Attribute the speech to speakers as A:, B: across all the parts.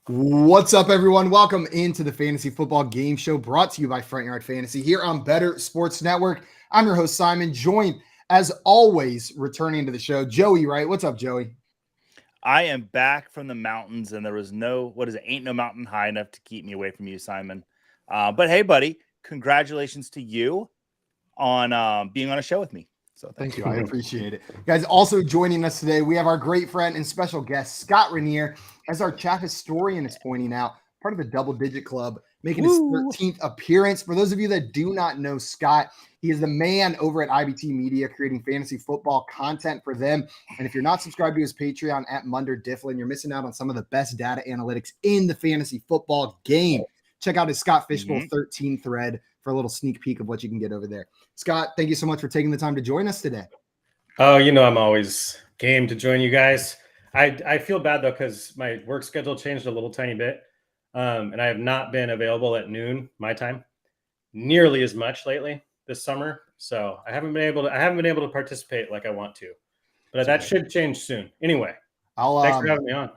A: What's up, everyone? Welcome into the Fantasy Football Game Show brought to you by Front Yard Fantasy here on Better Sports Network. I'm your host, Simon, joined, as always, returning to the show, Joey, right? What's up, Joey?
B: I am back from the mountains, and there was ain't no mountain high enough to keep me away from you, Simon. But hey, buddy, congratulations to you on being on a show with me. So
A: thank you. I appreciate it. Guys, also joining us today, we have our great friend and special guest, Scott Riner, as our chat historian is pointing out, part of the double-digit club, making his 13th appearance. For those of you that do not know Scott, he is the man over at IBT Media, creating fantasy football content for them. And if you're not subscribed to his Patreon at Munder Difflin, you're missing out on some of the best data analytics in the fantasy football game. Check out his Scott Fishbowl 13 thread for a little sneak peek of what you can get over there. Scott, thank you so much for taking the time to join us today.
C: Oh, I'm always game to join you guys. I feel bad, though, because my work schedule changed a little tiny bit, and I have not been available at noon my time nearly as much lately this summer. So I haven't been able to participate like I want to, but that should change soon. Anyway, thanks for having me on.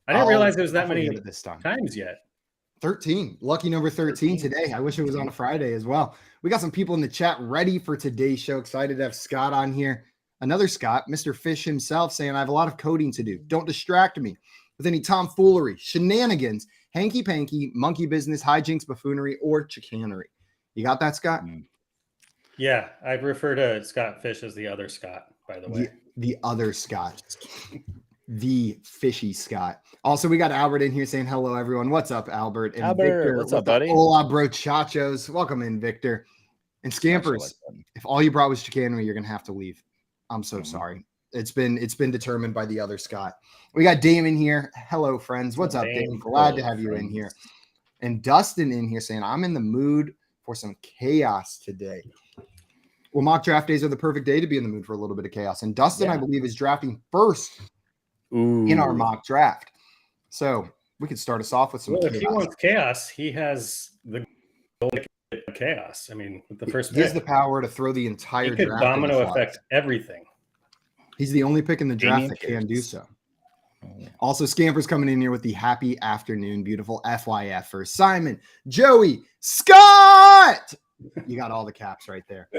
C: I didn't realize there was that many times yet.
A: 13. Lucky number 13 today. I wish it was on a Friday as well. We got some people in the chat ready for today's show. Excited to have Scott on here. Another Scott, Mr. Fish himself, saying, I have a lot of coding to do. Don't distract me with any tomfoolery, shenanigans, hanky-panky, monkey business, hijinks, buffoonery, or chicanery. You got that, Scott?
C: Yeah, I refer to Scott Fish as the other Scott, by the way.
A: The other Scott. The fishy Scott. Also, we got Albert in here saying hello, everyone. What's up, Albert? And
B: Albert,
A: Victor,
B: what's up, buddy?
A: Hola, bro, chachos. Welcome in, Victor. And Scampers, if all you brought was chicanery, you're going to have to leave. I'm so sorry. It's been determined by the other Scott. We got Damon here. Hello, friends. What's up, Damon? Glad to have you in here. And Dustin in here saying, I'm in the mood for some chaos today. Well, mock draft days are the perfect day to be in the mood for a little bit of chaos. And Dustin, I believe, is drafting first in our mock draft. So we could start us off with some chaos.
C: If he wants chaos, he has the goal to get chaos. I mean, with the first pick.
A: He has the power to throw the entire draft.
C: He could domino affect everything.
A: He's the only pick in the draft that can do so. Also, Scamper's coming in here with the happy afternoon, beautiful FYF for Simon, Joey, Scott. You got all the caps right there.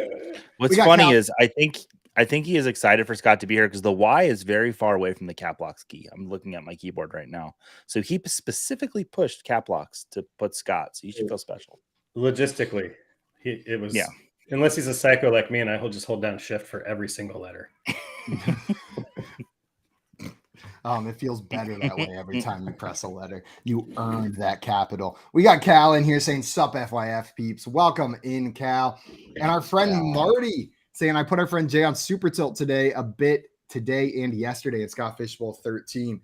B: What's funny is I think he is excited for Scott to be here because the Y is very far away from the cap locks key. I'm looking at my keyboard right now. So he specifically pushed cap locks to put Scott. So you should feel special.
C: Logistically, it was unless he's a psycho like me and I will just hold down shift for every single letter.
A: It feels better that way every time you press a letter. You earned that capital. We got Cal in here saying, sup, FYF peeps. Welcome in, Cal. And our friend Marty saying, I put our friend Jay on Super Tilt today a bit today and yesterday at Scott Fishbowl 13.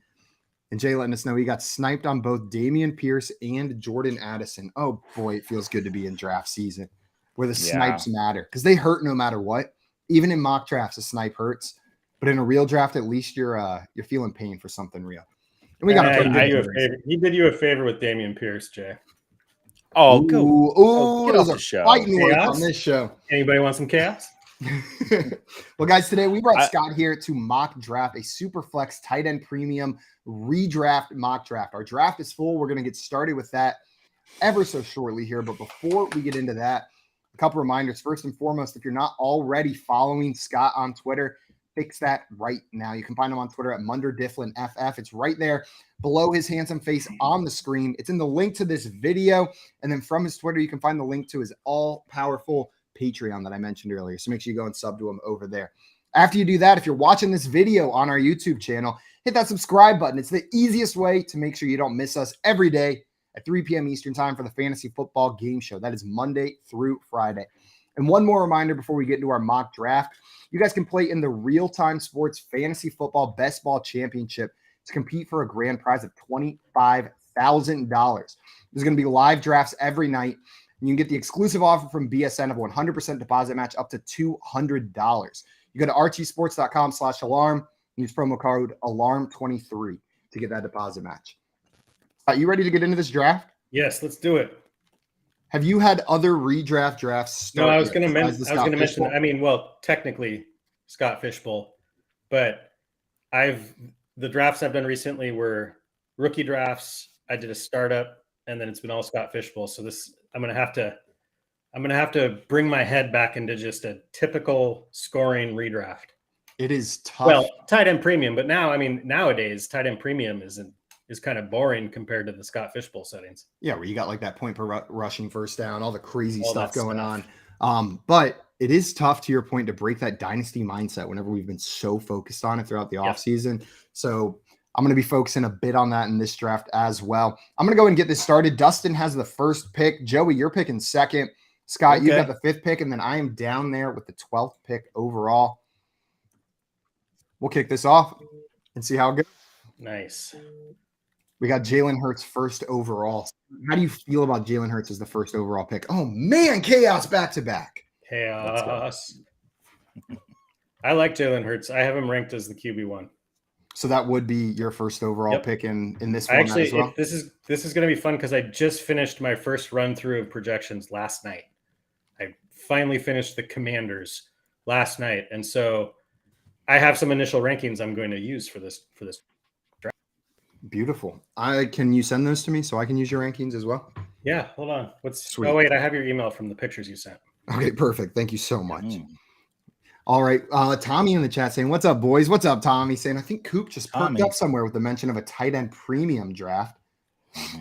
A: And Jay letting us know he got sniped on both Dameon Pierce and Jordan Addison. Oh, boy, it feels good to be in draft season where the snipes matter because they hurt no matter what. Even in mock drafts, a snipe hurts. But in a real draft, at least you're feeling pain for something real. And we got
C: he did you a favor with Dameon Pierce, Jay.
B: Oh, go!
A: Get off the show. Fighting work on this show.
C: Anybody want some chaos?
A: Well, guys, today we brought Scott here to mock draft a Superflex tight end premium redraft mock draft. Our draft is full. We're going to get started with that ever so shortly here. But before we get into that, a couple reminders. First and foremost, if you're not already following Scott on Twitter, fix that right now. You can find him on Twitter at Munder Difflin FF. It's right there below his handsome face on the screen. It's in the link to this video. And then from his Twitter, you can find the link to his all-powerful Patreon that I mentioned earlier. So make sure you go and sub to him over there. After you do that, if you're watching this video on our YouTube channel, hit that subscribe button. It's the easiest way to make sure you don't miss us every day at 3 p.m. Eastern time for the Fantasy Football Game Show. That is Monday through Friday. And one more reminder before we get into our mock draft, you guys can play in the Real-Time Sports Fantasy Football Best Ball Championship to compete for a grand prize of $25,000. There's going to be live drafts every night. And you can get the exclusive offer from BSN of 100% deposit match up to $200. You go to rtsports.com/alarm, use promo code ALARM23 to get that deposit match. Are you ready to get into this draft?
C: Yes, let's do it.
A: Have you had other redraft drafts?
C: No, I was going to mention. I mean, well, technically Scott Fishbowl, but the drafts I've done recently were rookie drafts, I did a startup, and then it's been all Scott Fishbowl. So I'm gonna have to bring my head back into just a typical scoring redraft.
A: It is tough.
C: Well, tight end premium, but now, I mean, nowadays tight end premium is kind of boring compared to the Scott Fishbowl settings.
A: Yeah, where you got like that point per rushing first down, all the crazy stuff going on. But it is tough, to your point, to break that dynasty mindset whenever we've been so focused on it throughout the offseason. So I'm going to be focusing a bit on that in this draft as well. I'm going to go and get this started. Dustin has the first pick. Joey, you're picking second. Scott, you got the 5th pick, and then I am down there with the 12th pick overall. We'll kick this off and see how it goes.
C: Nice.
A: We got Jalen Hurts first overall. How do you feel about Jalen Hurts as the first overall pick? Oh, man, chaos back-to-back.
C: Chaos. I like Jalen Hurts. I have him ranked as the QB1.
A: So that would be your first overall pick in this format as well?
C: This is going to be fun because I just finished my first run-through of projections last night. I finally finished the Commanders last night, and so I have some initial rankings I'm going to use for this draft.
A: Beautiful. Can you send those to me so I can use your rankings as well?
C: Yeah, hold on.
A: Sweet.
C: Oh wait, I have your email from the pictures you sent.
A: Okay, perfect. Thank you so much. All right. Tommy in the chat saying, "What's up, boys?" What's up, Tommy? Saying, I think Coop just perked up somewhere with the mention of a tight end premium draft.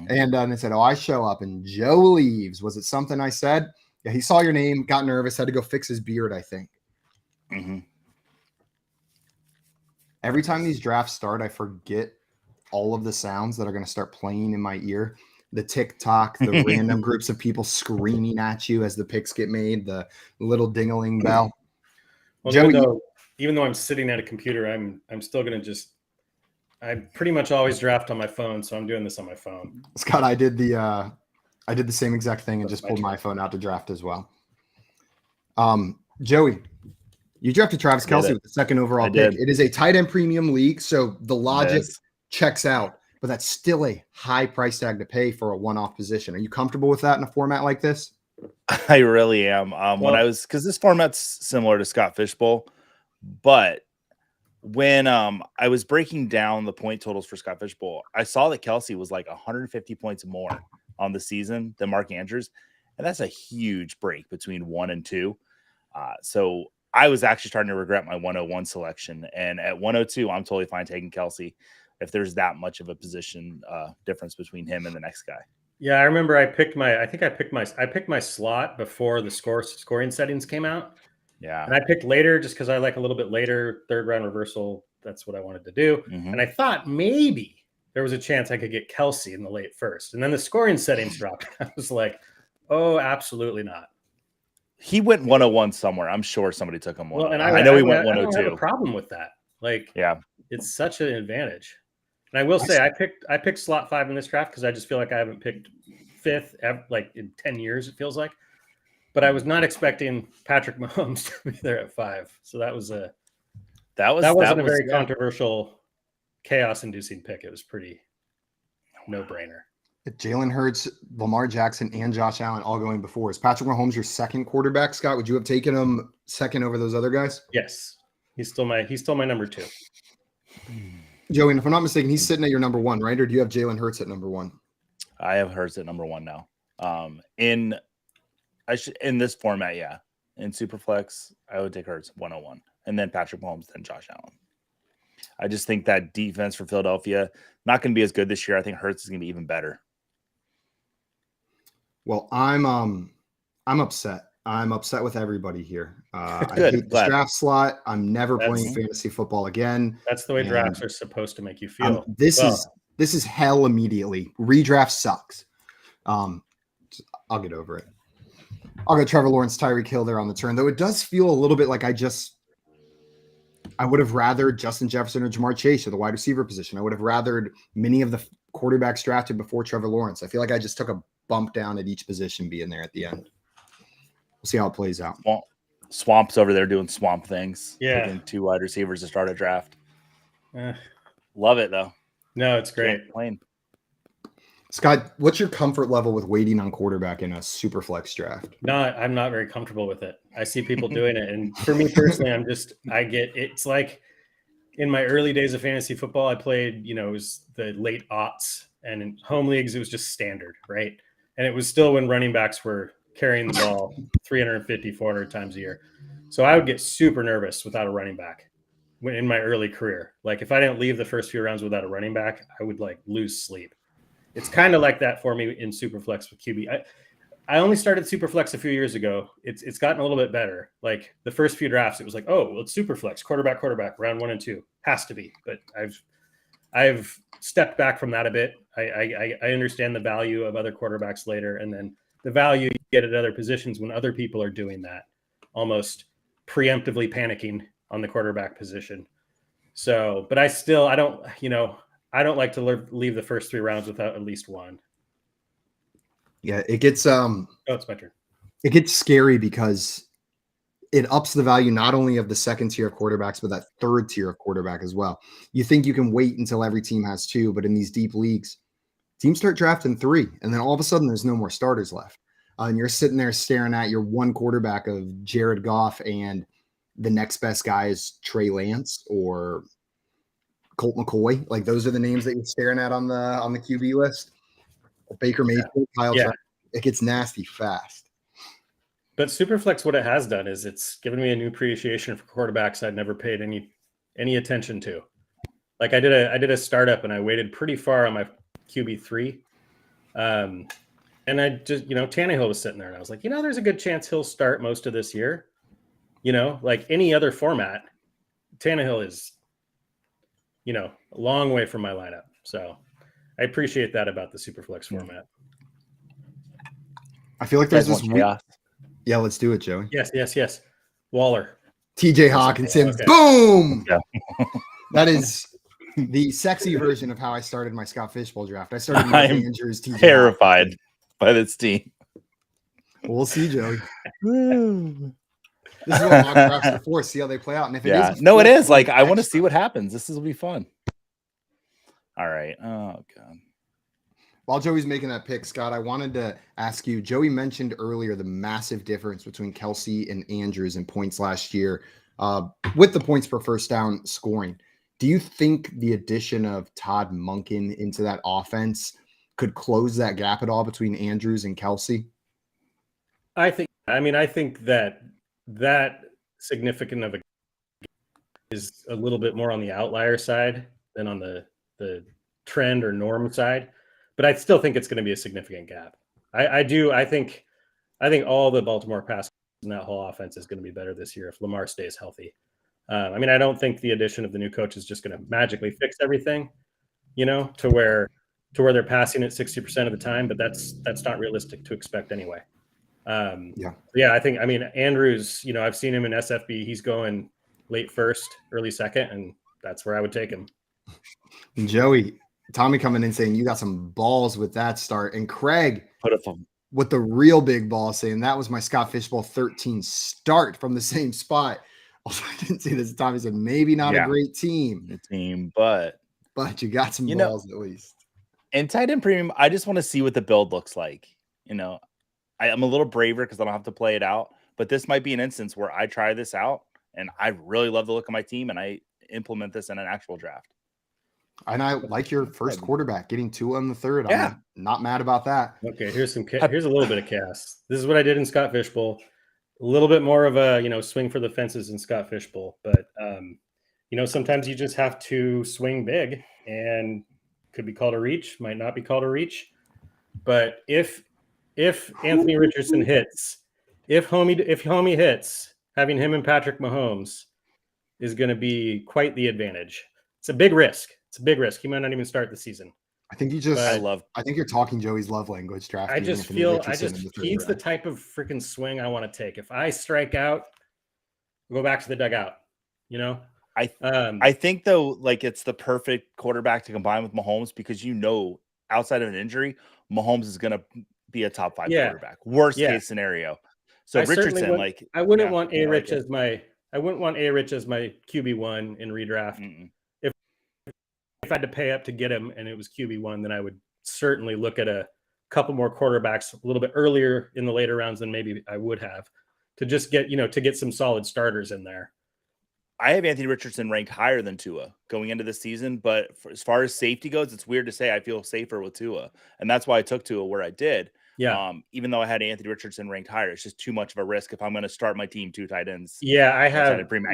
A: And they said, "Oh, I show up and Joe leaves." Was it something I said? Yeah, he saw your name, got nervous, had to go fix his beard, I think. Every time these drafts start, I forget all of the sounds that are going to start playing in my ear. The TikTok, the random groups of people screaming at you as the picks get made, the little ding-a-ling bell.
C: Well,
A: Joey,
C: even though I'm sitting at a computer, I'm still going to I pretty much always draft on my phone, so I'm doing this on my phone.
A: Scott, I did the same exact thing and just pulled my phone out to draft as well. Joey, you drafted Travis Kelce with the 2nd overall pick. It is a tight end premium league, so the logic checks out, but that's still a high price tag to pay for a one-off position. Are you comfortable with that in a format like this?
B: I really am. Because this format's similar to Scott Fishbowl, but when I was breaking down the point totals for Scott Fishbowl, I saw that Kelce was like 150 points more on the season than Mark Andrews, and that's a huge break between 1 and 2. So I was actually starting to regret my 101 selection, and at 102, I'm totally fine taking Kelce if there's that much of a position difference between him and the next guy.
C: Yeah, I remember I picked my slot before the scoring settings came out.
B: Yeah.
C: And I picked later just because I like a little bit later, 3rd round reversal. That's what I wanted to do. And I thought maybe there was a chance I could get Kelce in the late 1st. And then the scoring settings dropped. I was like, oh, absolutely not.
B: He went 101 somewhere. I'm sure somebody took him 101.
C: Well, and
B: I know he went 102.
C: I don't have a problem with that. Like,
B: yeah,
C: it's such an advantage. And I will say I picked slot 5 in this draft because I just feel like I haven't picked 5th like in 10 years, it feels like. But I was not expecting Patrick Mahomes to be there at 5. So that wasn't a very controversial, chaos-inducing pick. It was pretty no-brainer.
A: Jalen Hurts, Lamar Jackson, and Josh Allen all going before. Is Patrick Mahomes your 2nd quarterback, Scott? Would you have taken him 2nd over those other guys?
C: Yes. He's still my number 2.
A: Joey, and if I'm not mistaken, he's sitting at your number 1, right? Or do you have Jalen Hurts at number 1?
B: I have Hurts at number 1 now. In this format, yeah. In Superflex, I would take Hurts 101, and then Patrick Mahomes, then Josh Allen. I just think that defense for Philadelphia not going to be as good this year. I think Hurts is going to be even better.
A: Well, I'm upset. I'm upset with everybody here. I hate the draft slot. I'm never playing fantasy football again.
C: That's the way drafts are supposed to make you feel.
A: This is hell immediately. Redraft sucks. I'll get over it. I'll go Trevor Lawrence, Tyreek Hill there on the turn, though it does feel a little bit like I would have rathered Justin Jefferson or Jamar Chase or the wide receiver position. I would have rathered many of the quarterbacks drafted before Trevor Lawrence. I feel like I just took a bump down at each position being there at the end. We'll see how it plays out.
B: Swamp's over there doing swamp things.
C: Yeah.
B: Picking 2 wide receivers to start a draft. Love it, though.
C: No, it's great.
A: Scott, what's your comfort level with waiting on quarterback in a super flex draft?
C: No, I'm not very comfortable with it. I see people doing it. And for me personally, it's like in my early days of fantasy football, I played, it was the late aughts and in home leagues it was just standard, right? And it was still when running backs were carrying the ball 350, 400 times a year. So I would get super nervous without a running back in my early career. Like if I didn't leave the first few rounds without a running back, I would like lose sleep. It's kind of like that for me in Superflex with QB. I only started Superflex a few years ago. It's gotten a little bit better. Like the first few drafts, it was like, oh, well, it's Superflex, quarterback, round 1 and 2. Has to be. But I've stepped back from that a bit. I understand the value of other quarterbacks later, and then the value you get at other positions when other people are doing that, almost preemptively panicking on the quarterback position. So, but I don't like to leave the first 3 rounds without at least one.
A: Yeah, it gets
C: Oh, it's my turn.
A: It gets scary because it ups the value not only of the second tier of quarterbacks, but that third tier of quarterback as well. You think you can wait until every team has 2, but in these deep leagues, teams start drafting 3, and then all of a sudden there's no more starters left. And you're sitting there staring at your one quarterback of Jared Goff, and the next best guy is Trey Lance or Colt McCoy. Like those are the names that you're staring at on the QB list. Baker Mayfield, Kyle Trask. It gets nasty fast.
C: But Superflex, what it has done is it's given me a new appreciation for quarterbacks I'd never paid any attention to. Like I did a startup and I waited pretty far on my QB3. And I just, Tannehill was sitting there and I was like, there's a good chance he'll start most of this year. Like any other format, Tannehill is, a long way from my lineup. So I appreciate that about the Superflex format.
A: I feel like there's this chaos. Yeah, let's do it, Joey.
C: Yes. Waller.
A: TJ Hawkinson. Okay. Boom! Yeah. That is the sexy version of how I started my Scott Fishbowl draft. I started with Andrews, TJ
B: terrified
A: Hawkinson.
B: By this team.
A: We'll see, Joey. This is what mock drafts are for. See how they play out. And if it is,
B: it is. Like, I want to see what happens. This will be fun. All right. Oh, God.
A: While Joey's making that pick, Scott, I wanted to ask you, Joey mentioned earlier the massive difference between Kelce and Andrews in points last year with the points per first down scoring. Do you think the addition of Todd Monken into that offense could close that gap at all between Andrews and Kelce?
C: I think that significant of a is a little bit more on the outlier side than on the trend or norm side. But I still think it's going to be a significant gap. I think all the Baltimore passes in that whole offense is going to be better this year if Lamar stays healthy. I don't think the addition of the new coach is just going to magically fix everything, to where they're passing it 60% of the time, but that's not realistic to expect anyway. I think Andrews, I've seen him in SFB. He's going late first, early second, and that's where I would take him.
A: Joey, Tommy coming in saying you got some balls with that start, and Craig with the real big ball saying that was my Scott Fishbowl 13 start from the same spot. Also, I didn't see this. Tommy said maybe not a great team,
B: but
A: you got some balls at least.
B: And tight end premium, I just want to see what the build looks like. I'm a little braver because I don't have to play it out, but this might be an instance where I try this out and I really love the look of my team and I implement this in an actual draft.
A: And I like your first quarterback getting 2 on the third.
B: Yeah.
A: I'm not mad about that.
C: Okay, here's a little bit of chaos. This is what I did in Scott Fishbowl. A little bit more of a swing for the fences in Scott Fishbowl, but sometimes you just have to swing big, and could be called a reach, might not be called a reach. But if Anthony Richardson hits, if homie hits, having him and Patrick Mahomes is going to be quite the advantage. It's a big risk. He might not even start the season.
A: I think I think you're talking Joey's love language draft.
C: He's the type of freaking swing I want to take. If I strike out, go back to the dugout,
B: I think though, like it's the perfect quarterback to combine with Mahomes because outside of an injury, Mahomes is going to be a top 5 quarterback. Worst case siterio. So Richardson,
C: I wouldn't want A-Rich as my QB1 in redraft.
B: Mm-mm.
C: If I had to pay up to get him and it was QB1, then I would certainly look at a couple more quarterbacks a little bit earlier in the later rounds than maybe I would have to just get, to get some solid starters in there.
B: I have Anthony Richardson ranked higher than Tua going into the season, but as far as safety goes, it's weird to say I feel safer with Tua, and that's why I took Tua where I did.
C: Yeah.
B: Even though I had Anthony Richardson ranked higher, it's just too much of a risk if I'm going to start my team 2 tight ends.
C: Yeah, I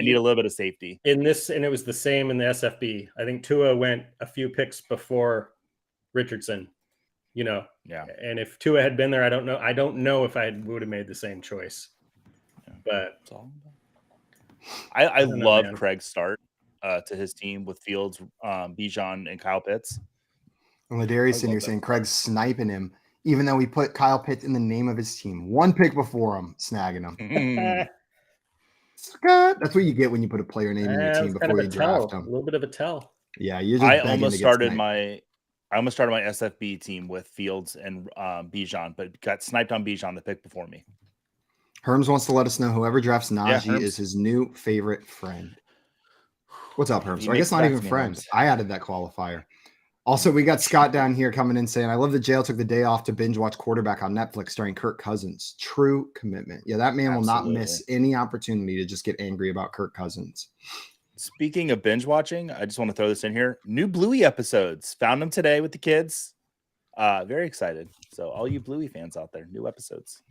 B: need a little bit of safety
C: in this, and it was the same in the SFB. I think Tua went a few picks before Richardson. Yeah. And if Tua had been there, I don't know if I would have made the same choice. Yeah. But
B: I love Craig's start to his team with Fields, Bijan, and Kyle Pitts.
A: And Ladarius in here saying Craig's sniping him, even though he put Kyle Pitts in the name of his team. 1 pick before him, snagging him. Scott, that's what you get when you put a player name in your team before you draft him.
C: A little bit of a tell.
A: Yeah, you're just
B: I almost started my SFB team with Fields and Bijan, but got sniped on Bijan the pick before me.
A: Herms wants to let us know whoever drafts Najee is his new favorite friend. What's up, Herms? I guess not even friend. I added that qualifier. Also, we got Scott down here coming in saying, I love that Jail took the day off to binge watch Quarterback on Netflix starring Kirk Cousins. True commitment. Yeah, that man will not miss any opportunity to just get angry about Kirk Cousins.
B: Speaking of binge watching, I just want to throw this in here. New Bluey episodes. Found them today with the kids. Very excited. So all you Bluey fans out there, new episodes.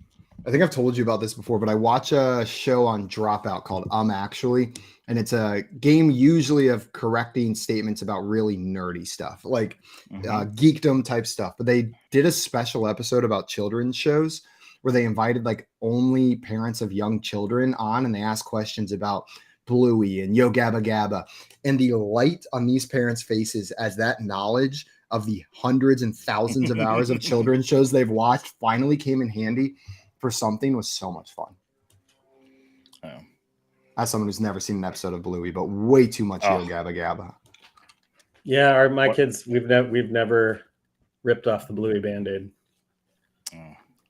A: I think I've told you about this before, but I watch a show on Dropout called Actually, and it's a game usually of correcting statements about really nerdy stuff, like geekdom type stuff. But they did a special episode about children's shows where they invited like only parents of young children on, and they asked questions about Bluey and Yo Gabba Gabba, and the light on these parents' faces as that knowledge of the hundreds and thousands of hours of children's shows they've watched finally came in handy for something was so much fun.
B: Oh.
A: As someone who's never seen an episode of Bluey, but way too much Yo Gabba Gabba.
C: Yeah, my kids, we've never ripped off the Bluey Band-Aid.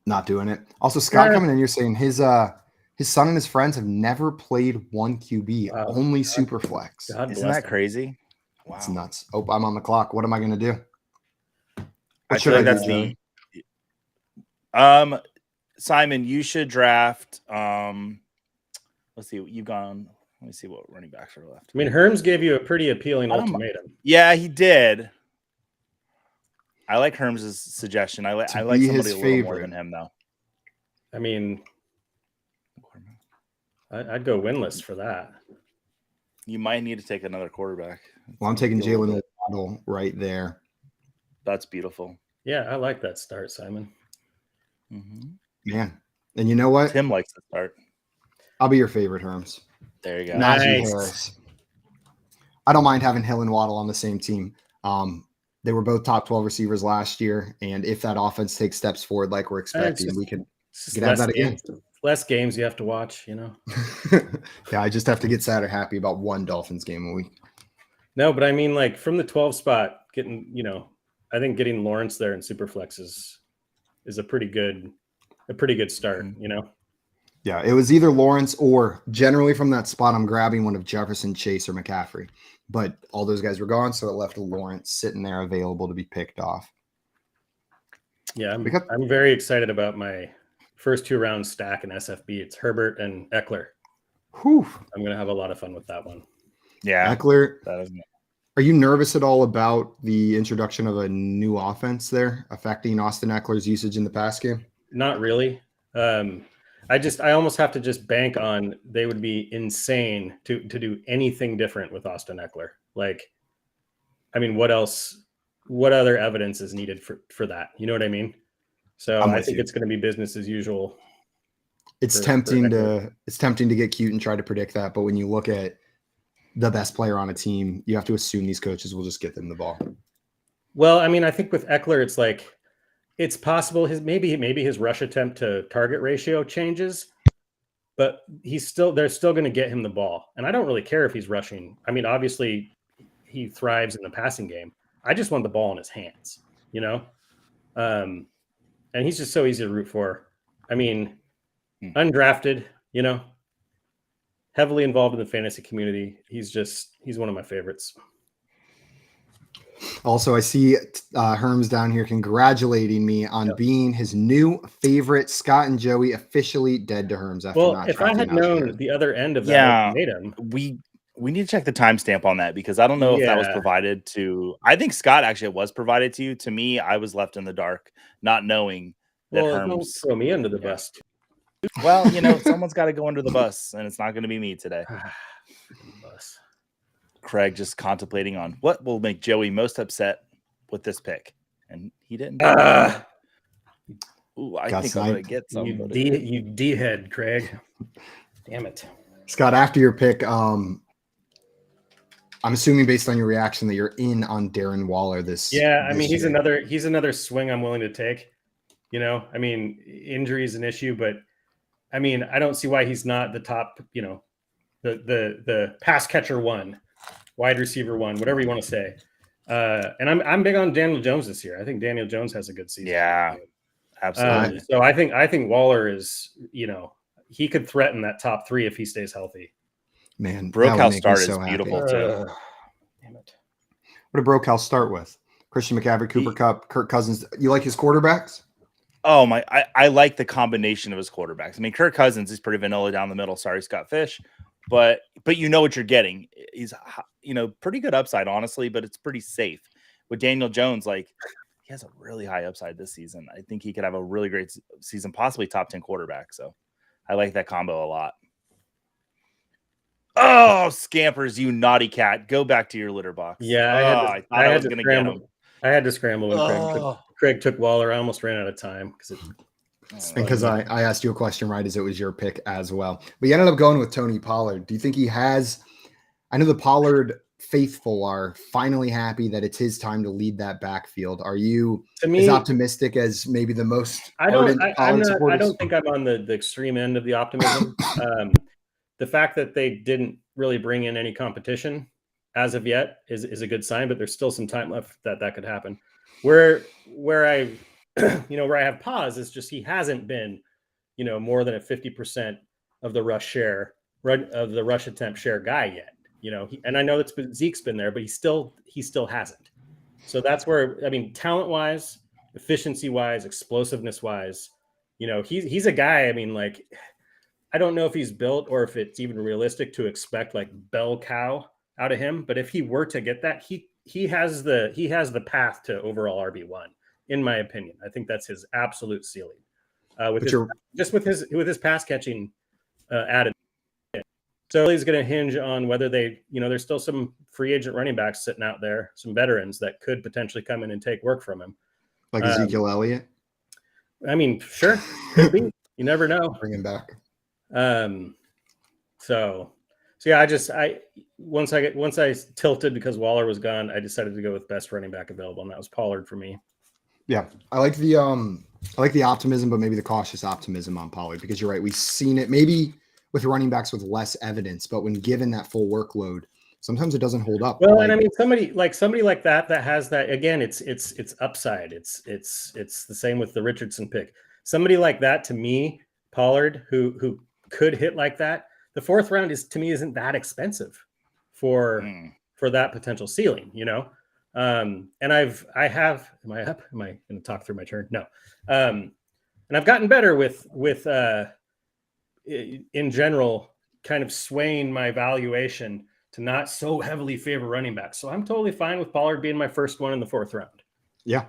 A: Not doing it. Also, Scott coming in, you're saying his son and his friends have never played one QB, only Superflex.
B: Isn't that crazy?
A: Wow. It's nuts. Oh, I'm on the clock. What am I going to do?
B: I feel like that's me. Simon, you should draft. Let's see. You've gone. Let me see what running backs are left.
C: I mean, Herms gave you a pretty appealing ultimatum.
B: Yeah, he did. I like Herms' suggestion. I like somebody a little more than him, though.
C: I mean, I'd go winless for that.
B: You might need to take another quarterback.
A: Well, I'm taking Jalen Waddle right there.
B: That's beautiful.
C: Yeah, I like that start, Simon.
B: Mm-hmm.
A: Man, and you know what?
B: Tim likes the start.
A: I'll be your favorite, Herms.
B: There you go.
A: Najee Harris. I don't mind having Hill and Waddle on the same team. They were both top 12 receivers last year, and if that offense takes steps forward like we're expecting, we can have that again.
C: Less games you have to watch, you know.
A: Yeah, I just have to get sad or happy about one Dolphins game a week.
C: No, but I mean, like from the 12 spot, I think getting Lawrence there in Superflex is a pretty good start, you know.
A: Yeah, it was either Lawrence or generally from that spot, I'm grabbing one of Jefferson, Chase, or McCaffrey. But all those guys were gone, so it left Lawrence sitting there available to be picked off.
C: Yeah, I'm very excited about my first 2 round stack in SFB. It's Herbert and Ekeler.
A: Whew.
C: I'm going to have a lot of fun with that one.
B: Yeah.
A: Ekeler, are you nervous at all about the introduction of a new offense there affecting Austin Ekeler's usage in the pass game?
C: Not really. I almost have to just bank on they would be insane to do anything different with Austin Ekeler. Like, I mean, what other evidence is needed for that? You know what I mean? So I think it's going to be business as usual.
A: It's tempting to get cute and try to predict that, but when you look at the best player on a team, you have to assume these coaches will just get them the ball.
C: Well, I mean, I think with Ekeler, it's like it's possible maybe his rush attempt to target ratio changes, but they're still going to get him the ball. And I don't really care if he's rushing. I mean, obviously he thrives in the passing game. I just want the ball in his hands, you know? And he's just so easy to root for. I mean, undrafted, you know, heavily involved in the fantasy community. He's one of my favorites.
A: Also, I see Herms down here congratulating me on being his new favorite. Scott and Joey officially dead to Herms. After
C: if I had known the other end of that ultimatum,
B: We need to check the timestamp on that because I don't know if that was provided to. I think Scott actually was provided to you. To me, I was left in the dark, not knowing that Herm's.
C: Don't throw me under the bus.
B: Well, someone's got to go under the bus, and it's not going to be me today.
C: Bus.
B: Craig just contemplating on what will make Joey most upset with this pick, and he didn't. Ooh, I think I'm going to get some.
C: You D-head, Craig. Damn it.
A: Scott, after your pick, I'm assuming based on your reaction that you're in on Darren Waller
C: he's another swing I'm willing to take. Injury is an issue, but I don't see why he's not the top, the pass catcher one, wide receiver one, whatever you want to say. And I'm big on Daniel Jones this year. I think Daniel Jones has a good season.
B: Yeah, absolutely.
C: So I think Waller is, he could threaten that top 3 if he stays healthy.
A: Man,
B: Brokehouse start is beautiful too.
C: Damn it.
A: What did Brokehouse start with? Christian McCaffrey, Cooper Kupp, Kirk Cousins. You like his quarterbacks?
B: Oh my! I like the combination of his quarterbacks. Kirk Cousins is pretty vanilla down the middle. Sorry, Scott Fish, but you know what you're getting. He's pretty good upside, honestly, but it's pretty safe. With Daniel Jones, he has a really high upside this season. I think he could have a really great season, possibly top 10 quarterback. So I like that combo a lot. Oh, Scampers, you naughty cat! Go back to your litter box.
C: Yeah,
B: I was going to get him.
C: I had to scramble when Craig took Waller. I almost ran out of time
A: because I asked you a question right as it was your pick as well. But you ended up going with Tony Pollard. Do you think he has? I know the Pollard faithful are finally happy that it's his time to lead that backfield. Are you as optimistic as maybe the most?
C: I don't think I'm on the extreme end of the optimism. The fact that they didn't really bring in any competition as of yet is a good sign, but there's still some time left that could happen. Where I where I have pause is just he hasn't been, more than a 50% of the rush attempt share guy yet. And I know Zeke's been there, but he still hasn't. So that's where talent wise, efficiency wise, explosiveness wise, he's a guy. I don't know if he's built or if it's even realistic to expect bell cow out of him. But if he were to get that, he has the path to overall RB1, in my opinion. I think that's his absolute ceiling. With his pass catching added. So he's going to hinge on whether there's still some free agent running backs sitting out there, some veterans that could potentially come in and take work from him.
A: Like Ezekiel Elliott?
C: Sure. Could be. You never know.
A: Bring him back.
C: So yeah, once I tilted because Waller was gone, I decided to go with best running back available, and that was Pollard for me.
A: Yeah, I like the optimism, but maybe the cautious optimism on Pollard because you're right. We've seen it maybe with running backs with less evidence, but when given that full workload, sometimes it doesn't hold up.
C: Well, and somebody like that has that again. It's upside. It's the same with the Richardson pick. Somebody like that to me, Pollard, who could hit like that. The 4th round isn't that expensive for that potential ceiling, And am I up? Am I going to talk through my turn? No. And I've gotten better with in general, kind of swaying my valuation to not so heavily favor running backs. So I'm totally fine with Pollard being my first one in the 4th round.
A: Yeah.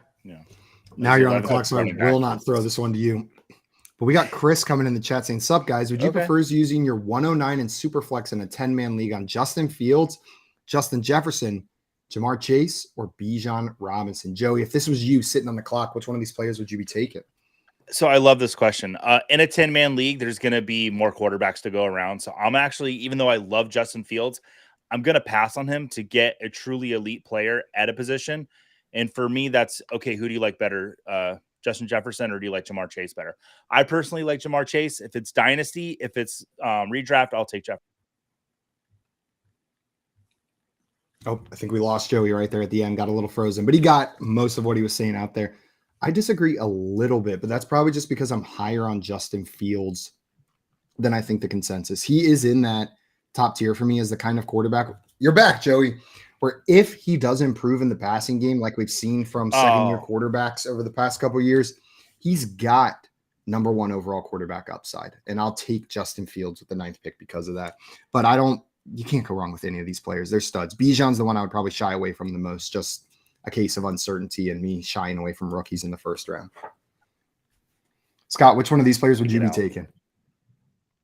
A: Now you're on the clock, so I will not throw this one to you. But we got Chris coming in the chat saying, "Sup, guys? Would you prefer using your 109 and Superflex in a 10-man league on Justin Fields, Justin Jefferson, Jamar Chase, or Bijan Robinson?" Joey, if this was you sitting on the clock, which one of these players would you be taking?
B: So I love this question. In a 10-man league, there's going to be more quarterbacks to go around. So I'm actually, even though I love Justin Fields, I'm going to pass on him to get a truly elite player at a position. And for me, that's okay. Who do you like better? Justin Jefferson, or do you like Jamar Chase better? I personally like Jamar Chase. If it's dynasty, if it's redraft, I'll take Jefferson.
A: Oh, I think we lost Joey right there at the end. Got a little frozen, but he got most of what he was saying out there. I disagree a little bit, but that's probably just because I'm higher on Justin Fields than I think the consensus. He is in that top tier for me as the kind of quarterback. You're back, Joey. Where if he does improve in the passing game, like we've seen from second-year quarterbacks over the past couple of years, he's got number 1 overall quarterback upside. And I'll take Justin Fields with the 9th pick because of that. But I don't you can't go wrong with any of these players. They're studs. Bijan's the one I would probably shy away from the most, just a case of uncertainty and me shying away from rookies in the first round. Scott, which one of these players would you be taking?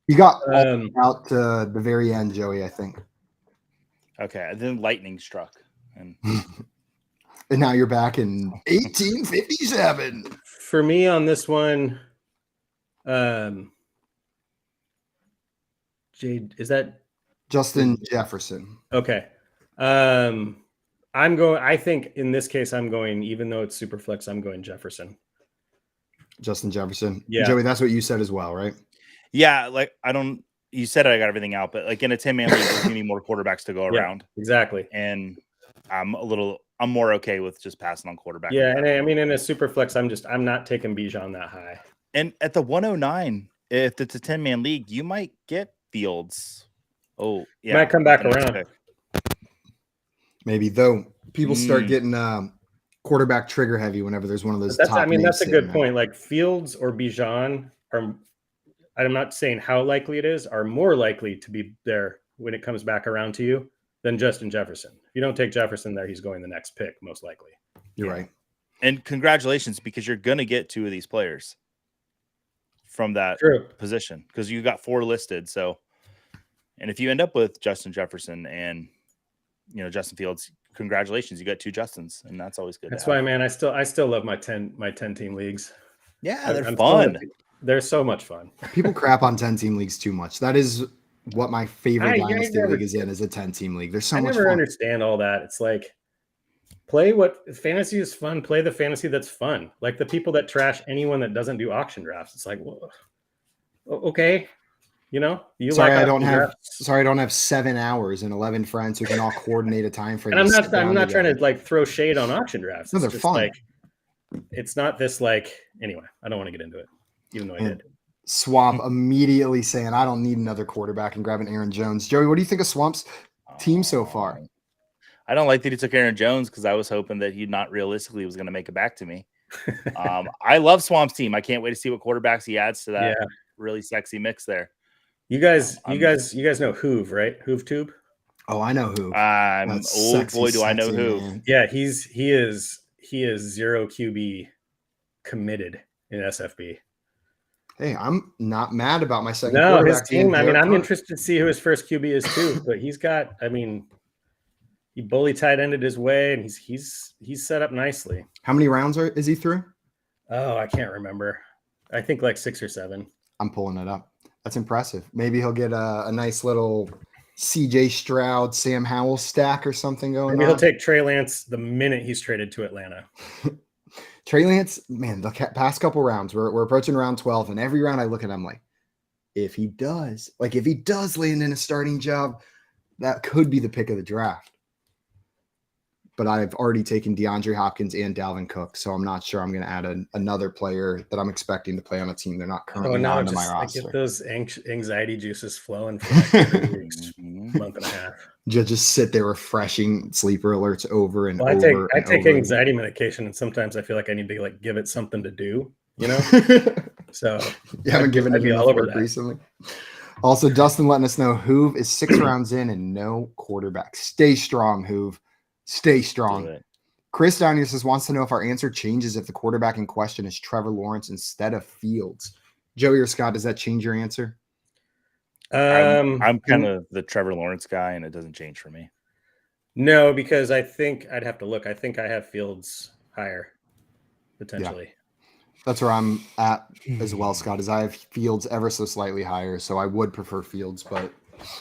A: You got out to the very end, Joey, I think.
B: Okay, and then lightning struck. And
A: now you're back in 1857.
C: For me on this one, Jade, is that
A: Justin Jefferson?
C: Okay. I think in this case, I'm going, even though it's super flex, I'm going Jefferson.
A: Justin Jefferson.
C: Yeah.
A: Joey, that's what you said as well, right?
B: Yeah, like you said I got everything out, but like in a 10-man league, there's gonna be more quarterbacks to go around.
C: Exactly.
B: And I'm more okay with just passing on quarterback.
C: Yeah, and I mean in a super flex, I'm not taking Bijan that high.
B: And at the 109, if it's a 10-man league, you might get Fields. Oh, yeah.
C: Might come back around.
A: Maybe, though people start getting quarterback trigger heavy whenever there's one of those.
C: That's a good point. Like Fields or Bijan are, I'm not saying how likely it is, are more likely to be there when it comes back around to you than Justin Jefferson. If you don't take Jefferson there, he's going the next pick, most likely.
A: You're right.
B: And congratulations, because you're going to get 2 of these players from that position, because you got 4 listed. So, and if you end up with Justin Jefferson and, Justin Fields, congratulations, you got 2 Justins, and that's always good.
C: That's why, man, I still love my 10 team leagues.
B: Yeah, they're fun.
C: They're so much fun.
A: People crap on 10-team leagues too much. That is what my favorite dynasty league is a 10-team league. There's so much fun. I never
C: understand all that. It's like, play what fantasy is fun. Play the fantasy that's fun. Like the people that trash anyone that doesn't do auction drafts. It's like, well, okay.
A: Sorry, I don't have 7 hours and 11 friends who can all coordinate a time frame.
C: And I'm not trying to like throw shade on auction drafts.
A: No, they're fun.
C: Like, it's not this like, anyway, I don't want to get into it, even though I did.
A: Swamp immediately saying, I don't need another quarterback, and grabbing Aaron Jones. Joey, what do you think of Swamp's team so far?
B: I don't like that he took Aaron Jones, because I was hoping that he not realistically was going to make it back to me. I love Swamp's team. I can't wait to see what quarterbacks he adds to that really sexy mix there.
C: You guys know Hoove, right? Hoove Tube.
A: Oh, I know Hoove.
B: Boy, do I know Hoove.
C: Man. Yeah, he is 0 QB committed in SFB.
A: Hey, I'm not mad about my second.
C: No, his team. I mean, I'm interested to see who his first QB is too. But he's got. I mean, he bully tight ended his way, and he's set up nicely.
A: How many rounds is he through?
C: Oh, I can't remember. I think like 6 or 7.
A: I'm pulling it up. That's impressive. Maybe he'll get a nice little CJ Stroud, Sam Howell stack or something going on.
C: Maybe he'll take Trey Lance the minute he's traded to Atlanta.
A: Trey Lance, man, the past couple rounds, we're approaching round 12, and every round I look at him like, if he does land in a starting job, that could be the pick of the draft. But I've already taken DeAndre Hopkins and Dalvin Cook, so I'm not sure I'm going to add another player that I'm expecting to play on a team they're not currently on my roster.
C: I get those anxiety juices flowing for like 3 weeks, month and a half.
A: Just sit there refreshing sleeper alerts over and over.
C: I take anxiety medication, and sometimes I feel like I need to like give it something to do. So
A: you haven't given it enough work recently. Also, Dustin letting us know Hoove is 6 rounds in and no quarterback. Stay strong, Hoove. Stay strong. Chris down here wants to know if our answer changes if the quarterback in question is Trevor Lawrence instead of Fields. Joey or Scott, does that change your answer?
B: I'm kind of the Trevor Lawrence guy, and it doesn't change for me.
C: No, because I think I'd have to look. I think I have Fields higher, potentially.
A: Yeah. That's where I'm at as well, Scott, is I have Fields ever so slightly higher, so I would prefer Fields, but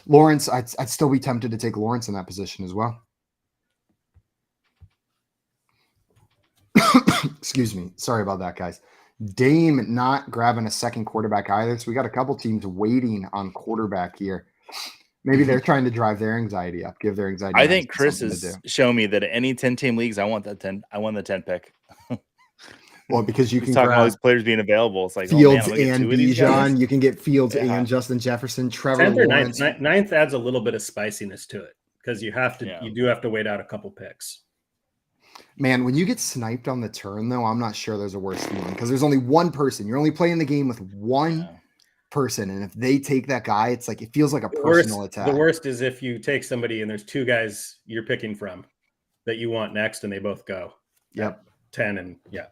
A: Lawrence, I'd still be tempted to take Lawrence in that position as well. Excuse me. Sorry about that, guys. Dame not grabbing a second quarterback either. So we got a couple teams waiting on quarterback here. Maybe they're trying to drive their anxiety up, give their anxiety.
B: I think Chris has shown me that any 10-team leagues, I want the 10 pick.
A: Well, because you can
B: talk about all these players being available. It's like
A: Fields and Bijan. You can get Fields and Justin Jefferson, Trevor Lawrence.
C: Ninth adds a little bit of spiciness to it because you do have to wait out a couple picks.
A: Man, when you get sniped on the turn, though, I'm not sure there's a worse feeling because there's only one person. You're only playing the game with one person. And if they take that guy, it's like it feels like a
C: The
A: personal
C: worst,
A: attack.
C: the worst is if you take somebody and there's two guys you're picking from that you want next, and they both go.
A: Yep.
C: 10 and yeah.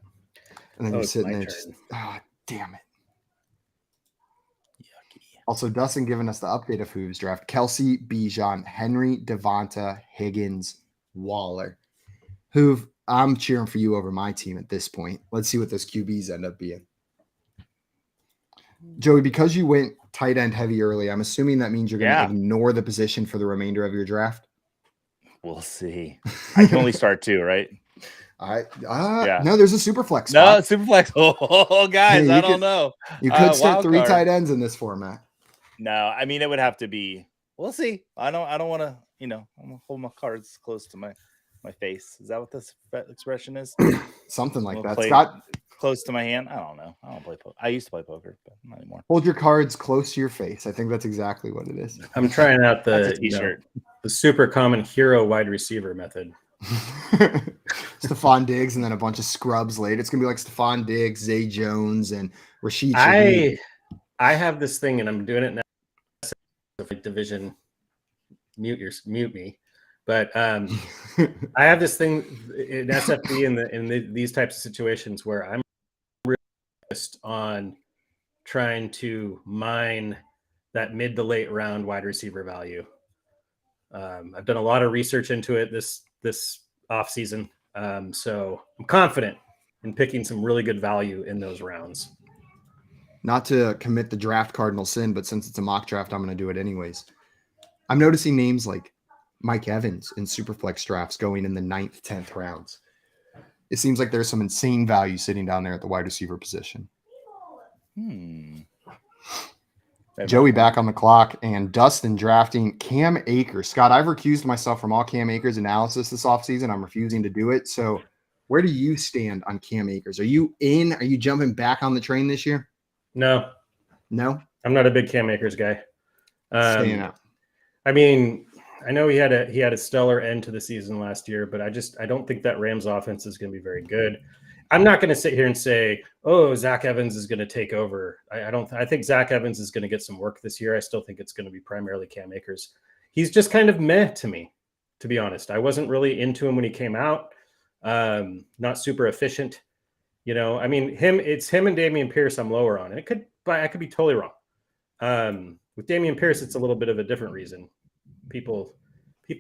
A: And then you're sitting there just, damn it.
B: Yucky.
A: Also, Dustin giving us the update of who's draft. Kelce, Bijan, Henry, Devonta, Higgins, Waller. Who I'm cheering for you over my team at this point. Let's see what those QBs end up being. Joey, because you went tight end heavy early, I'm assuming that means you're going to ignore the position for the remainder of your draft.
B: We'll see. I can only start 2, right?
A: No, there's a Superflex spot.
B: No, Superflex. Oh, guys, hey, I don't know.
A: You could start 3 tight ends in this format.
B: No, I mean, it would have to be. We'll see. I don't want to. I'm gonna hold my cards close to my face. Is that what this expression is?
A: Something like that. Scott,
B: close to my hand. I don't know. I don't play poker. I used to play poker, but not anymore.
A: Hold your cards close to your face. I think that's exactly what it is.
C: I'm trying out the
B: t-shirt.
C: The super common hero wide receiver method.
A: Stephon Diggs and then a bunch of scrubs late. It's gonna be like Stephon Diggs, Zay Jones, and Rashid.
C: I have this thing, and I'm doing it now. Division, mute me. But I have this thing in SFB in these types of situations where I'm really focused on trying to mine that mid to late round wide receiver value. I've done a lot of research into it this off season, so I'm confident in picking some really good value in those rounds.
A: Not to commit the draft cardinal sin, but since it's a mock draft, I'm going to do it anyways. I'm noticing names like Mike Evans in Superflex drafts going in the 9th, 10th rounds. It seems like there's some insane value sitting down there at the wide receiver position. Joey back on the clock, and Dustin drafting Cam Akers. Scott, I've recused myself from all Cam Akers analysis this offseason. I'm refusing to do it. So where do you stand on Cam Akers? Are you in? Are you jumping back on the train this year?
C: No, I'm not a big Cam Akers guy.
A: Staying out.
C: I mean, I know he had a stellar end to the season last year, but I don't think that Rams offense is going to be very good. I'm not going to sit here and say, oh, Zach Evans is going to take over. I think Zach Evans is going to get some work this year. I still think it's going to be primarily Cam Akers. He's just kind of meh to me, to be honest. I wasn't really into him when he came out. Not super efficient. I mean, it's him and Dameon Pierce I'm lower on. I could be totally wrong. With Dameon Pierce, it's a little bit of a different reason. People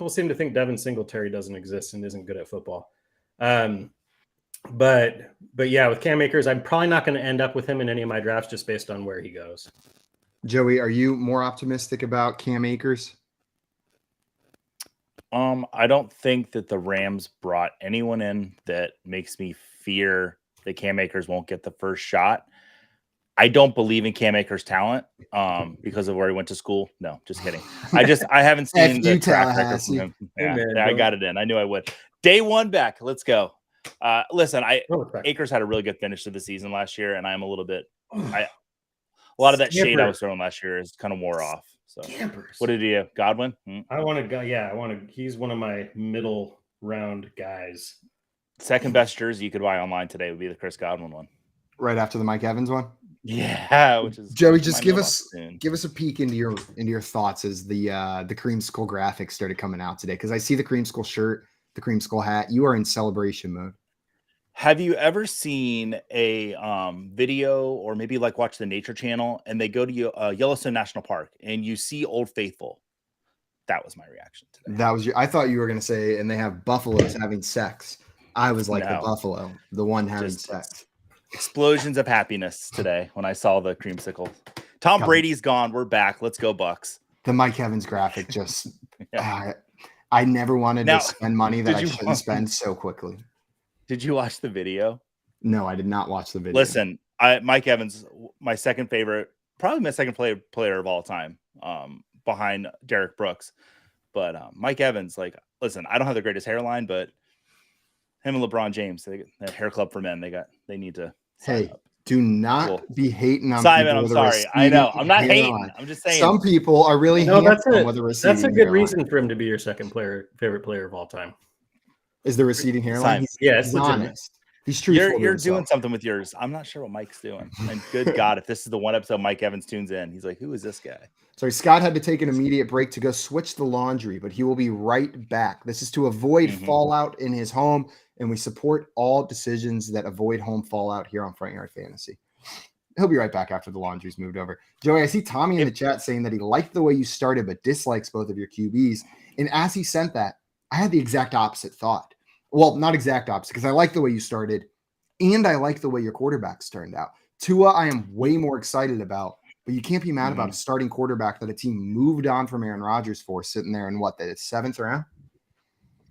C: seem to think Devin Singletary doesn't exist and isn't good at football. But yeah, with Cam Akers, I'm probably not going to end up with him in any of my drafts just based on where he goes.
A: Joey, are you more optimistic about Cam Akers?
B: I don't think that the Rams brought anyone in that makes me fear that Cam Akers won't get the first shot. I don't believe in Cam Akers' talent because of where he went to school. No, just kidding. I haven't seen the track record from him. Yeah, I got it in. I knew I would. Day one back. Let's go. Listen, Akers had a really good finish to the season last year, and I'm a little bit. A lot of that shade I was throwing last year is kind of wore off. So, what did he have? Godwin?
C: I want to go. Yeah, he's one of my middle round guys.
B: Second best jersey you could buy online today would be the Chris Godwin one,
A: right after the Mike Evans one.
B: Yeah, which is
A: Joey. Just give us a peek into your thoughts as the Cream Skull graphics started coming out today, because I see the Cream Skull shirt, the Cream Skull hat. You are in celebration mode.
B: Have you ever seen a video or maybe like watch the Nature Channel and they go to Yellowstone National Park and you see Old Faithful? That was my reaction today.
A: I thought you were going to say, and they have buffaloes having sex. I was like, the buffalo, the one having sex.
B: Explosions of happiness today when I saw the creamsicle. Tom Brady's gone. We're back. Let's go Bucks.
A: The Mike Evans graphic just I never wanted to spend money that I shouldn't spend so quickly.
B: Did you watch the video?
A: No, I did not watch the video.
B: Listen, Mike Evans, my second favorite, probably my second player of all time, behind Derek Brooks. But Mike Evans, listen, I don't have the greatest hairline, but him and LeBron James, that hair club for men, they need to.
A: Hey, do not be hating on
B: Simon. I'm sorry. I know. I'm not hating. I'm just saying.
A: Some people are really.
C: No, that's a good reason for him to be your second favorite player of all time.
A: Is the receding hairline?
C: He's honest.
A: He's truthful.
B: You're doing something with yours. I'm not sure what Mike's doing. And good God, if this is the one episode Mike Evans tunes in, he's like, who is this guy?
A: Sorry, Scott had to take an immediate break to go switch the laundry, but he will be right back. This is to avoid fallout in his home, and we support all decisions that avoid home fallout here on Front Yard Fantasy. He'll be right back after the laundry's moved over. Joey, I see Tommy in the chat saying that he liked the way you started, but dislikes both of your QBs. And as he sent that, I had the exact opposite thought. Well, not exact opposite, because I like the way you started, and I like the way your quarterbacks turned out. Tua, I am way more excited about, but you can't be mad about a starting quarterback that a team moved on from Aaron Rodgers for, sitting there in the 7th round?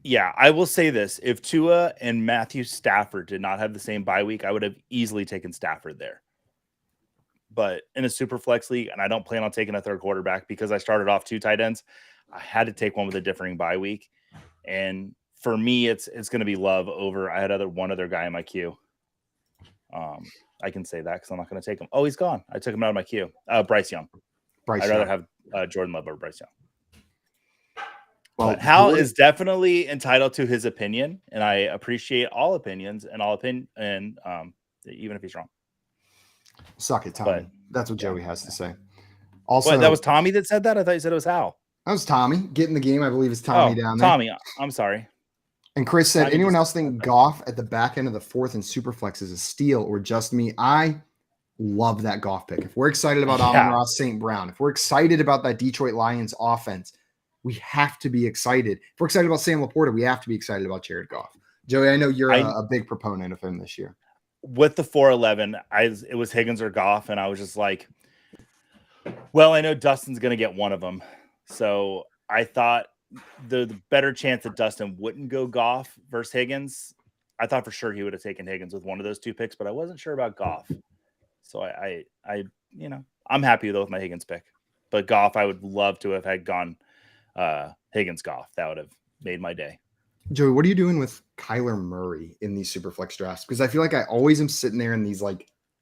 B: Yeah, I will say this. If Tua and Matthew Stafford did not have the same bye week, I would have easily taken Stafford there. But in a super flex league, and I don't plan on taking a third quarterback because I started off 2 tight ends, I had to take one with a differing bye week. And for me, it's going to be Love over. I had one other guy in my queue. I can say that because I'm not going to take him. Oh, he's gone. I took him out of my queue. Bryce Young. I'd rather have Jordan Love over Bryce Young. Well, but Hal is definitely entitled to his opinion, and I appreciate all opinions and even if he's wrong.
A: Suck it, Tommy. But, that's what Joey has to say. Also,
B: that was Tommy that said that? I thought you said it was Hal.
A: That was Tommy. Get in the game. I believe it's Tommy down there.
B: Tommy, I'm sorry.
A: And Chris said, anyone else think Goff at the back end of the 4th and Superflex is a steal or just me? I love that Goff pick. If we're excited about Amon-Ra St. Brown, if we're excited about that Detroit Lions offense, we have to be excited. If we're excited about Sam Laporta, we have to be excited about Jared Goff. Joey, I know you're a big proponent of him this year.
B: With the 411, it was Higgins or Goff, and I was just like, well, I know Dustin's going to get one of them. So I thought the better chance that Dustin wouldn't go Goff versus Higgins. I thought for sure he would have taken Higgins with one of those 2 picks, but I wasn't sure about Goff. So I'm happy though with my Higgins pick. But Goff, I would love to have had gone Higgins Goff. That would have made my day.
A: Joey, what are you doing with Kyler Murray in these Superflex drafts? Because I feel like I always am sitting there in these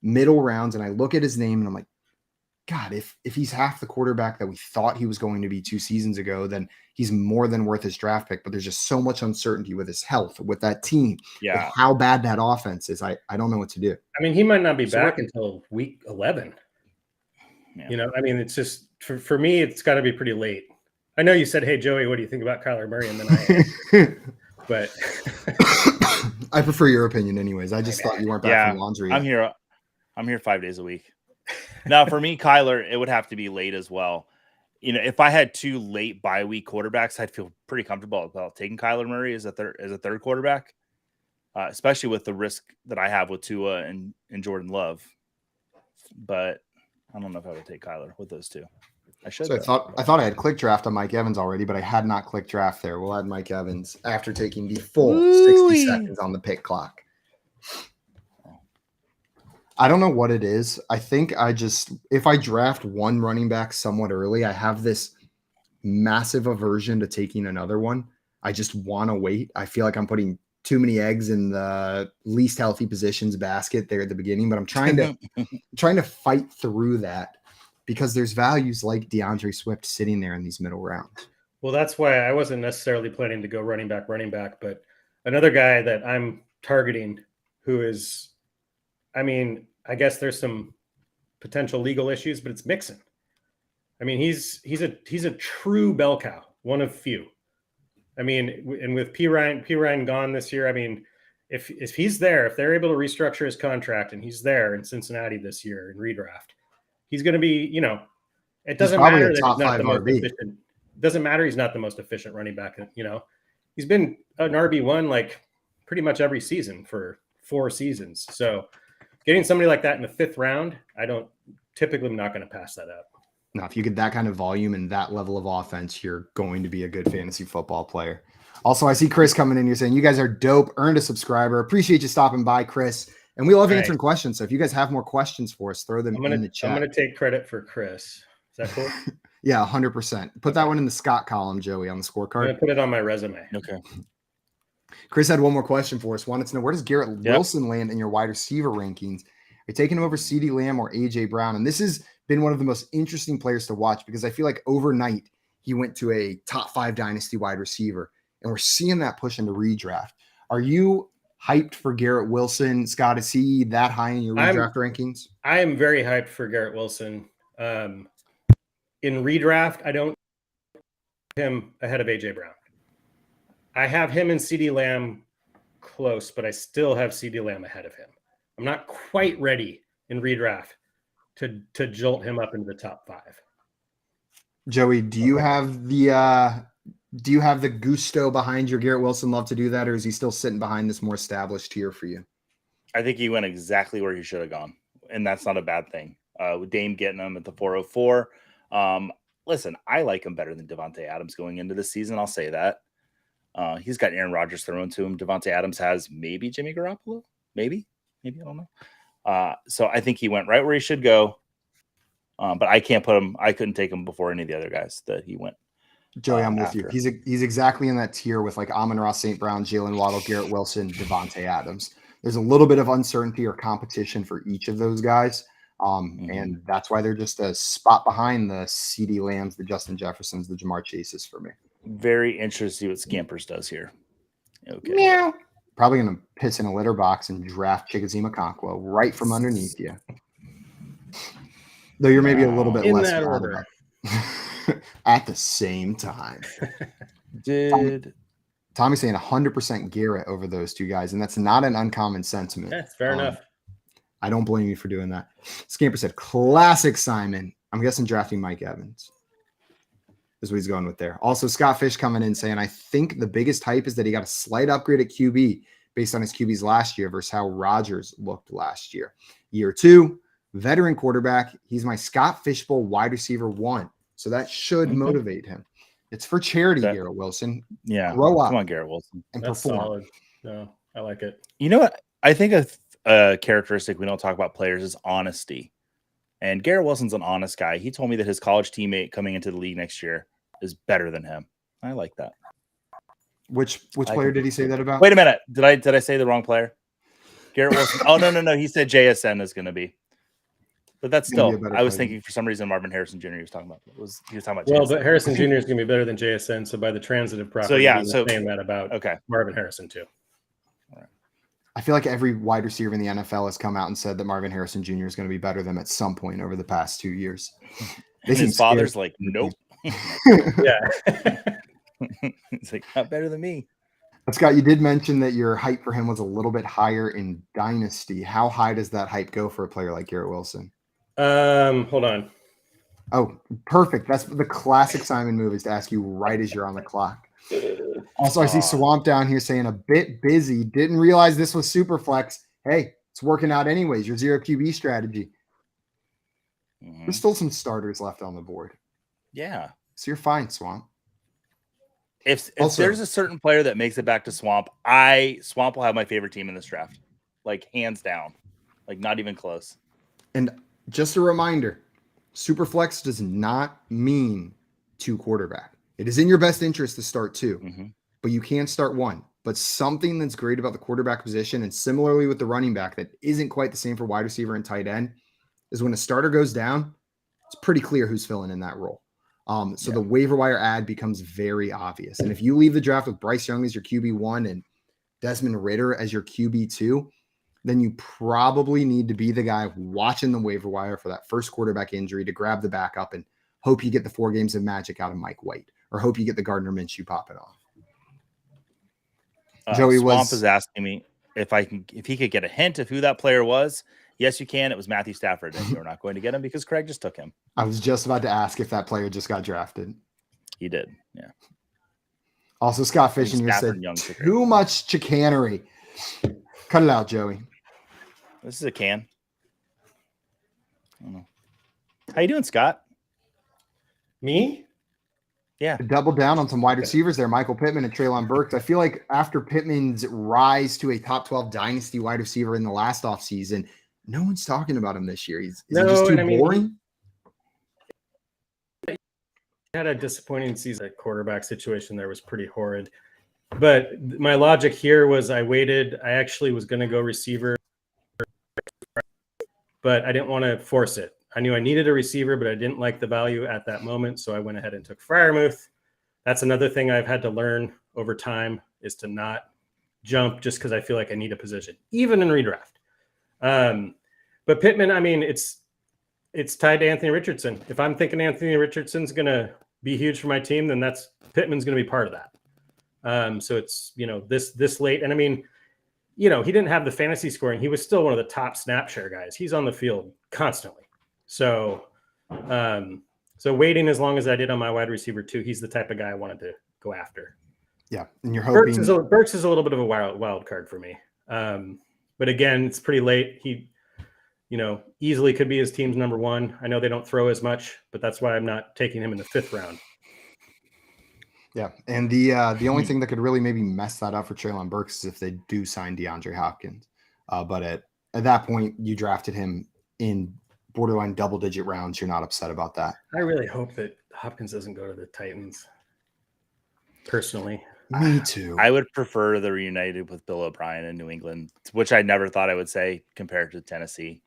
A: middle rounds and I look at his name and I'm like, God, if he's half the quarterback that we thought he was going to be 2 seasons ago, then he's more than worth his draft pick. But there's just so much uncertainty with his health, with that team, with how bad that offense is. I don't know what to do.
C: I mean, he might not be back until week 11. Yeah. It's just for me, it's got to be pretty late. I know you said, "Hey Joey, what do you think about Kyler Murray?" And then but
A: I prefer your opinion, anyways. I just thought you weren't back from laundry.
B: I'm here 5 days a week. Now, for me, Kyler, it would have to be late as well. If I had 2 late bye week quarterbacks, I'd feel pretty comfortable about taking Kyler Murray as a third quarterback, especially with the risk that I have with Tua and Jordan Love. But I don't know if I would take Kyler with those 2. I should.
A: So I thought I had click draft on Mike Evans already, but I had not click draft there. We'll add Mike Evans after taking the full 60 seconds on the pick clock. I don't know what it is. I think if I draft one running back somewhat early, I have this massive aversion to taking another one. I just want to wait. I feel like I'm putting too many eggs in the least healthy positions basket there at the beginning, but I'm trying to fight through that because there's values like DeAndre Swift sitting there in these middle rounds.
C: Well, that's why I wasn't necessarily planning to go running back, but another guy that I'm targeting who is, I guess there's some potential legal issues, but it's Mixon. He's a true bell cow, one of few. And with P. Ryan gone this year, if he's there, if they're able to restructure his contract and he's there in Cincinnati this year in redraft, he's going to be, it doesn't matter that he's not the most efficient. It doesn't matter he's not the most efficient running back. He's been an RB1 like pretty much every season for 4 seasons. So getting somebody like that in the 5th round, I'm not going to pass that up.
A: No, if you get that kind of volume and that level of offense, you're going to be a good fantasy football player. Also, I see Chris coming in here saying, you guys are dope, earned a subscriber. Appreciate you stopping by, Chris. And we love answering questions. So if you guys have more questions for us, throw them in the chat.
C: I'm going to take credit for Chris. Is that cool?
A: Yeah, 100%. Put that one in the Scott column, Joey, on the scorecard.
C: I'm going to put it on my resume.
B: Okay.
A: Chris had one more question for us. Wanted to know, where does Garrett Wilson land in your wide receiver rankings? Are you taking him over CeeDee Lamb or A.J. Brown? And this has been one of the most interesting players to watch because I feel like overnight he went to a top 5 dynasty wide receiver, and we're seeing that push into redraft. Are you hyped for Garrett Wilson? Scott, is he that high in your redraft rankings?
C: I am very hyped for Garrett Wilson. In redraft, I don't have him ahead of AJ Brown. I have him and CeeDee Lamb close, but I still have CeeDee Lamb ahead of him. I'm not quite ready in redraft to jolt him up into the top 5.
A: Joey, do you have the gusto behind your Garrett Wilson love to do that, or is he still sitting behind this more established tier for you?
B: I think he went exactly where he should have gone, and that's not a bad thing. With Dame getting him at the 404. Listen, I like him better than Devontae Adams going into this season. I'll say that. He's got Aaron Rodgers thrown to him. Devontae Adams has maybe Jimmy Garoppolo. Maybe, I don't know. So I think he went right where he should go. But I can't put him. I couldn't take him before any of the other guys that he went.
A: Joey, I'm with you. He's exactly in that tier with like Amon-Ra St. Brown, Jalen Waddle, Garrett Wilson, Devontae Adams. There's a little bit of uncertainty or competition for each of those guys. And that's why they're just a spot behind the CeeDee Lambs, the Justin Jeffersons, the Jamar Chases for me.
B: Very interested to see what Scampers does here. Okay.
A: Meow. Probably going to piss in a litter box and draft Chickazima Conquo right from underneath you. Though you're maybe a little bit
C: in
A: less
C: that order.
A: at the same time. Tommy's saying 100% Garrett over those two guys, and that's not an uncommon sentiment.
C: That's fair enough.
A: I don't blame you for doing that. Scamper said, classic Simon. I'm guessing drafting Mike Evans is what he's going with there. Also, Scott Fish coming in saying, I think the biggest hype is that he got a slight upgrade at QB based on his QBs last year versus how Rodgers looked last year. Year 2, veteran quarterback. He's my Scott Fishbowl wide receiver 1. So that should motivate him. It's for charity, Garrett Wilson.
B: Yeah.
A: Grow up.
B: Come on, Garrett Wilson.
A: And
C: That's
A: perform.
C: solid. No, I like it.
B: You know what? I think a characteristic we don't talk about players is honesty. And Garrett Wilson's an honest guy. He told me that his college teammate coming into the league next year is better than him. I like that.
A: Which player did he say that about?
B: Wait a minute. Did I say the wrong player? Garrett Wilson. Oh, no. He said JSN is going to be. But that's still, I was thinking for some reason Marvin Harrison Jr. he was talking about. He was talking about JSN.
C: Well, but Harrison Jr. is going to be better than JSN. So by the transitive property, saying that about Marvin Harrison too.
A: All right. I feel like every wide receiver in the NFL has come out and said that Marvin Harrison Jr. is going to be better than him at some point over the past 2 years.
B: His father's like, nope.
C: Yeah.
B: He's like, not better than me.
A: Scott, you did mention that your hype for him was a little bit higher in Dynasty. How high does that hype go for a player like Garrett Wilson?
C: Hold on.
A: Oh, perfect. That's the classic Simon move, is to ask you right as you're on the clock. Also, I see Swamp down here saying a bit busy. Didn't realize this was Superflex. Hey, it's working out anyways. Your zero QB strategy. There's still some starters left on the board.
B: Yeah.
A: So you're fine, Swamp.
B: If
A: Also,
B: there's a certain player that makes it back to Swamp, Swamp will have my favorite team in this draft. Like, hands down. Like, not even close.
A: And just a reminder, Superflex does not mean 2 quarterback. It is in your best interest to start 2, but you can start 1. But something that's great about the quarterback position, and similarly with the running back that isn't quite the same for wide receiver and tight end, is when a starter goes down, it's pretty clear who's filling in that role. The waiver wire ad becomes very obvious. And if you leave the draft with Bryce Young as your QB1 and Desmond Ridder as your QB2, then you probably need to be the guy watching the waiver wire for that first quarterback injury to grab the backup and hope you get the 4 games of magic out of Mike White, or hope you get the Gardner Minshew popping off. Joey
B: Swamp is asking me if he could get a hint of who that player was. Yes, you can. It was Matthew Stafford, and you're not going to get him because Craig just took him.
A: I was just about to ask if that player just got drafted.
B: He did, yeah.
A: Also, Scott Fish in here said, too much chicanery. Cut it out, Joey.
B: This is a can. I don't know. How you doing, Scott?
C: Me?
B: Yeah.
A: Double down on some wide receivers there, Michael Pittman and Treylon Burks. I feel like after Pittman's rise to a top 12 dynasty wide receiver in the last offseason, no one's talking about him this year. Is he just too boring?
C: He had a disappointing season. That quarterback situation there was pretty horrid. But my logic here was I waited. I actually was going to go receiver, but I didn't want to force it. I knew I needed a receiver, but I didn't like the value at that moment. So I went ahead and took Freiermuth. That's another thing I've had to learn over time, is to not jump just because I feel like I need a position, even in redraft. But Pittman, I mean, it's tied to Anthony Richardson. If I'm thinking Anthony Richardson's going to be huge for my team, then Pittman's going to be part of that. So it's, this late. And I mean, he didn't have the fantasy scoring. He was still one of the top snap share guys. He's on the field constantly. So, waiting as long as I did on my wide receiver too, he's the type of guy I wanted to go after.
A: Yeah. And you're hoping
C: Burks is a little bit of a wild card for me. But again, it's pretty late. He, easily could be his team's number one. I know they don't throw as much, but that's why I'm not taking him in the 5th round.
A: Yeah. And the only thing that could really maybe mess that up for Treylon Burks is if they do sign DeAndre Hopkins. But at that point, you drafted him in borderline double-digit rounds. You're not upset about that.
C: I really hope that Hopkins doesn't go to the Titans, personally.
A: Me too.
B: I would prefer the reunited with Bill O'Brien in New England, which I never thought I would say compared to Tennessee.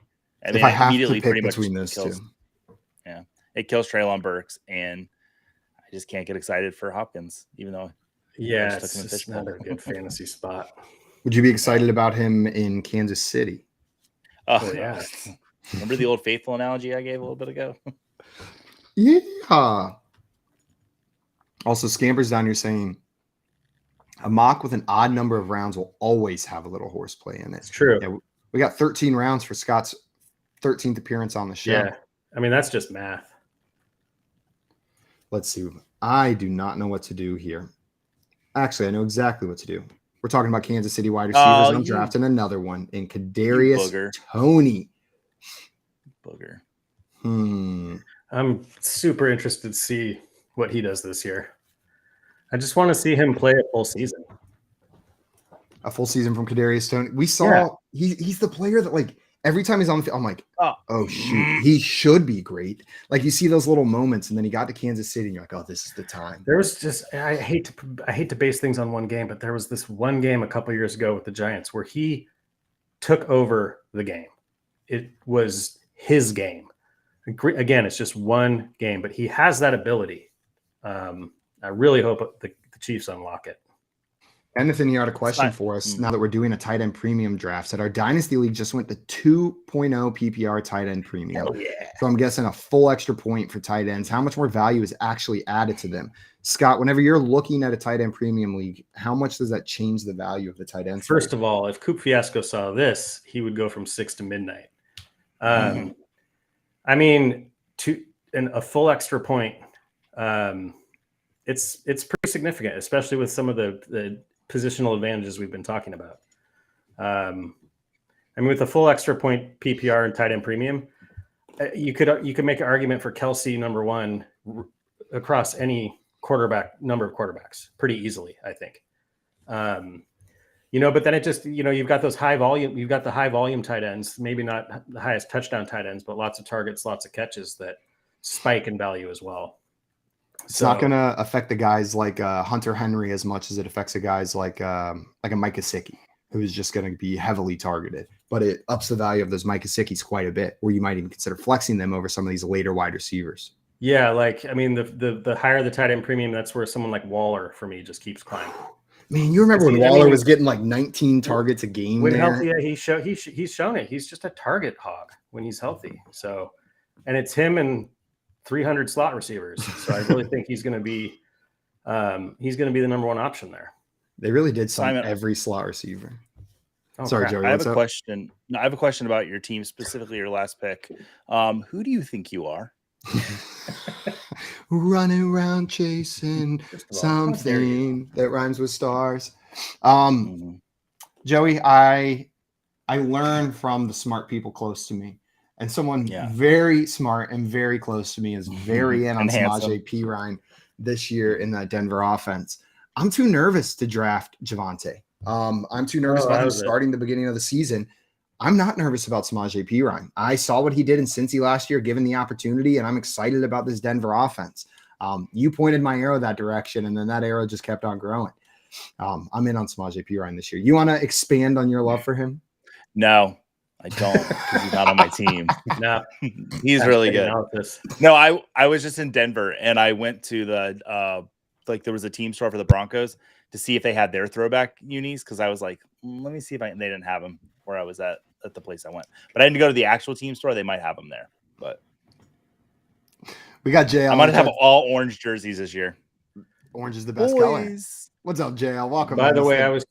B: I mean,
A: if I have
B: immediately
A: to pick
B: pretty much
A: between those
B: kills,
A: two.
B: Yeah, it kills Treylon Burks, and I just can't get excited for Hopkins, even though
C: it's just not a good fantasy spot.
A: Would you be excited about him in Kansas City?
B: Oh yeah. Remember the old faithful analogy I gave a little bit ago?
A: Yeah. Also, Scampers down here saying a mock with an odd number of rounds will always have a little horseplay in it.
C: It's true.
A: Yeah, we got 13 rounds for Scott's 13th appearance on the show.
C: Yeah. I mean, that's just math.
A: Let's see. I do not know what to do here. Actually, I know exactly what to do. We're talking about Kansas City wide receivers. I'm drafting another one in Kadarius Toney.
B: Booger.
C: I'm super interested to see what he does this year. I just want to see him play a full season.
A: A full season from Kadarius Toney. We saw he's the player that, like, every time he's on the field, I'm like, oh shoot, he should be great. Like, you see those little moments, and then he got to Kansas City, and you're like, oh, this is the time.
C: There was just I hate to base things on one game, but there was this one game a couple years ago with the Giants where he took over the game. It was his game. Again, it's just one game, but he has that ability. I really hope the Chiefs unlock it.
A: Anything you had a question for us now that we're doing a tight end premium draft? Said our dynasty league just went to 2.0 PPR tight end premium.
C: Oh, yeah.
A: So I'm guessing a full extra point for tight ends. How much more value is actually added to them? Scott, whenever you're looking at a tight end premium league, how much does that change the value of the tight end?
C: First of all, if Coop Fiasco saw this, he would go from 6 to midnight. I mean, a full extra point, it's pretty significant, especially with some of the positional advantages we've been talking about. I mean, with a full extra point PPR and tight end premium, you could make an argument for Kelce number one across any number of quarterbacks pretty easily, I think. But then it just, you've got those you've got the high volume tight ends, maybe not the highest touchdown tight ends, but lots of targets, lots of catches that spike in value as well.
A: It's not going to affect the guys like Hunter Henry as much as it affects the guys like a Mike Gesicki, who's just going to be heavily targeted. But it ups the value of those Mike Gesickis quite a bit, where you might even consider flexing them over some of these later wide receivers.
C: Yeah, the higher the tight end premium, that's where someone like Waller for me just keeps climbing.
A: Man, you remember when Waller was getting like 19 targets a game?
C: When healthy, yeah, he's shown it. He's just a target hog when he's healthy. So, and it's him and 300 slot receivers. So I really think he's going to be the number one option there.
A: They really did sign every slot receiver.
C: Oh,
A: sorry,
C: crap.
A: Joey.
B: I have a question. No, I have a question about your team, specifically your last pick. Who do you think you are?
A: Running around chasing something that rhymes with stars. Joey, I learn from the smart people close to me. And someone very smart and very close to me is very in on Samaje Perine this year in that Denver offense. I'm too nervous to draft Javonte. I'm too nervous about him starting the beginning of the season. I'm not nervous about Samaje Perine. I saw what he did in Cincy last year, given the opportunity, and I'm excited about this Denver offense. You pointed my arrow that direction, and then that arrow just kept on growing. I'm in on Samaje Perine this year. You want to expand on your love for him?
B: No, I don't, because he's not on my team.
C: No,
B: he's really good. No, I was just in Denver, and I went to the there was a team store for the Broncos. to see if they had their throwback unis because I was like, let me see if they didn't have them where I was at the place I went. But I didn't go to the actual team store. They might have them there. But
A: we got JL.
B: I might have all orange jerseys this year.
A: Orange is the best color. What's up, JL? Welcome.
C: By the way, I was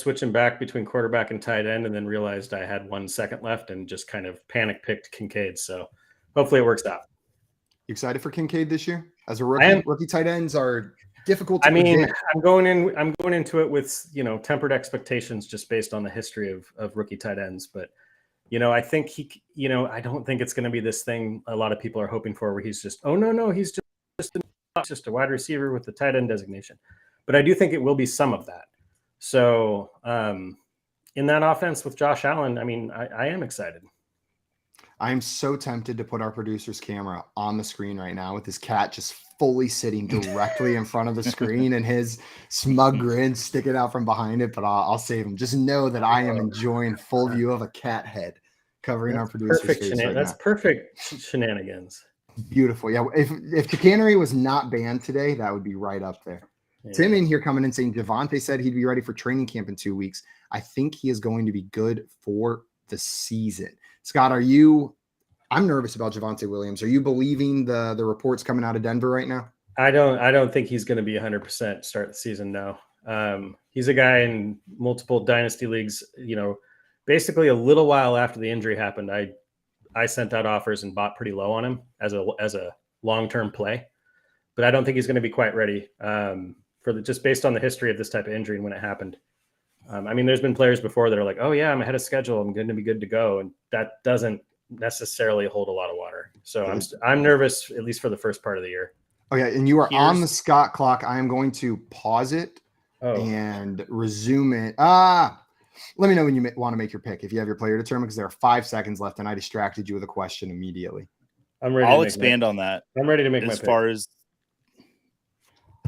C: switching back between quarterback and tight end, and then realized I had 1 second left and just kind of panic picked Kincaid. So hopefully it works out.
A: You excited for Kincaid this year? As a rookie, rookie tight ends are difficult to predict.
C: I'm going into it with, tempered expectations just based on the history of rookie tight ends. But, I think I don't think it's going to be this thing a lot of people are hoping for where he's just, he's just a wide receiver with the tight end designation. But I do think it will be some of that. So in that offense with Josh Allen, I am excited.
A: I am so tempted to put our producer's camera on the screen right now with his cat just fully sitting directly in front of the screen and his smug grin sticking out from behind it, but I'll save him. Just know that I am enjoying full view of a cat head covering our producer's face right
C: That's
A: now.
C: perfect shenanigans.
A: Beautiful. Yeah, if chicanery was not banned today, that would be right up there. Yeah. Tim in here coming in saying Javonte said he'd be ready for training camp in 2 weeks. I think he is going to be good for the season. Scott, I'm nervous about Javonte Williams. Are you believing the reports coming out of Denver right now?
C: I don't think he's going to be 100% start the season. No. He's a guy in multiple dynasty leagues, basically a little while after the injury happened. I sent out offers and bought pretty low on him as a long-term play, but I don't think he's going to be quite ready just based on the history of this type of injury and when it happened. There's been players before that are like, oh yeah, I'm ahead of schedule, I'm going to be good to go. And that doesn't necessarily hold a lot of water. So I'm nervous, at least for the first part of the year.
A: Okay. And you are on the Scott clock. I am going to pause it and resume it. Let me know when you want to make your pick. If you have your player determined, because there are 5 seconds left and I distracted you with a question immediately.
B: I'll expand on that.
C: I'm ready to make my pick.
B: As far as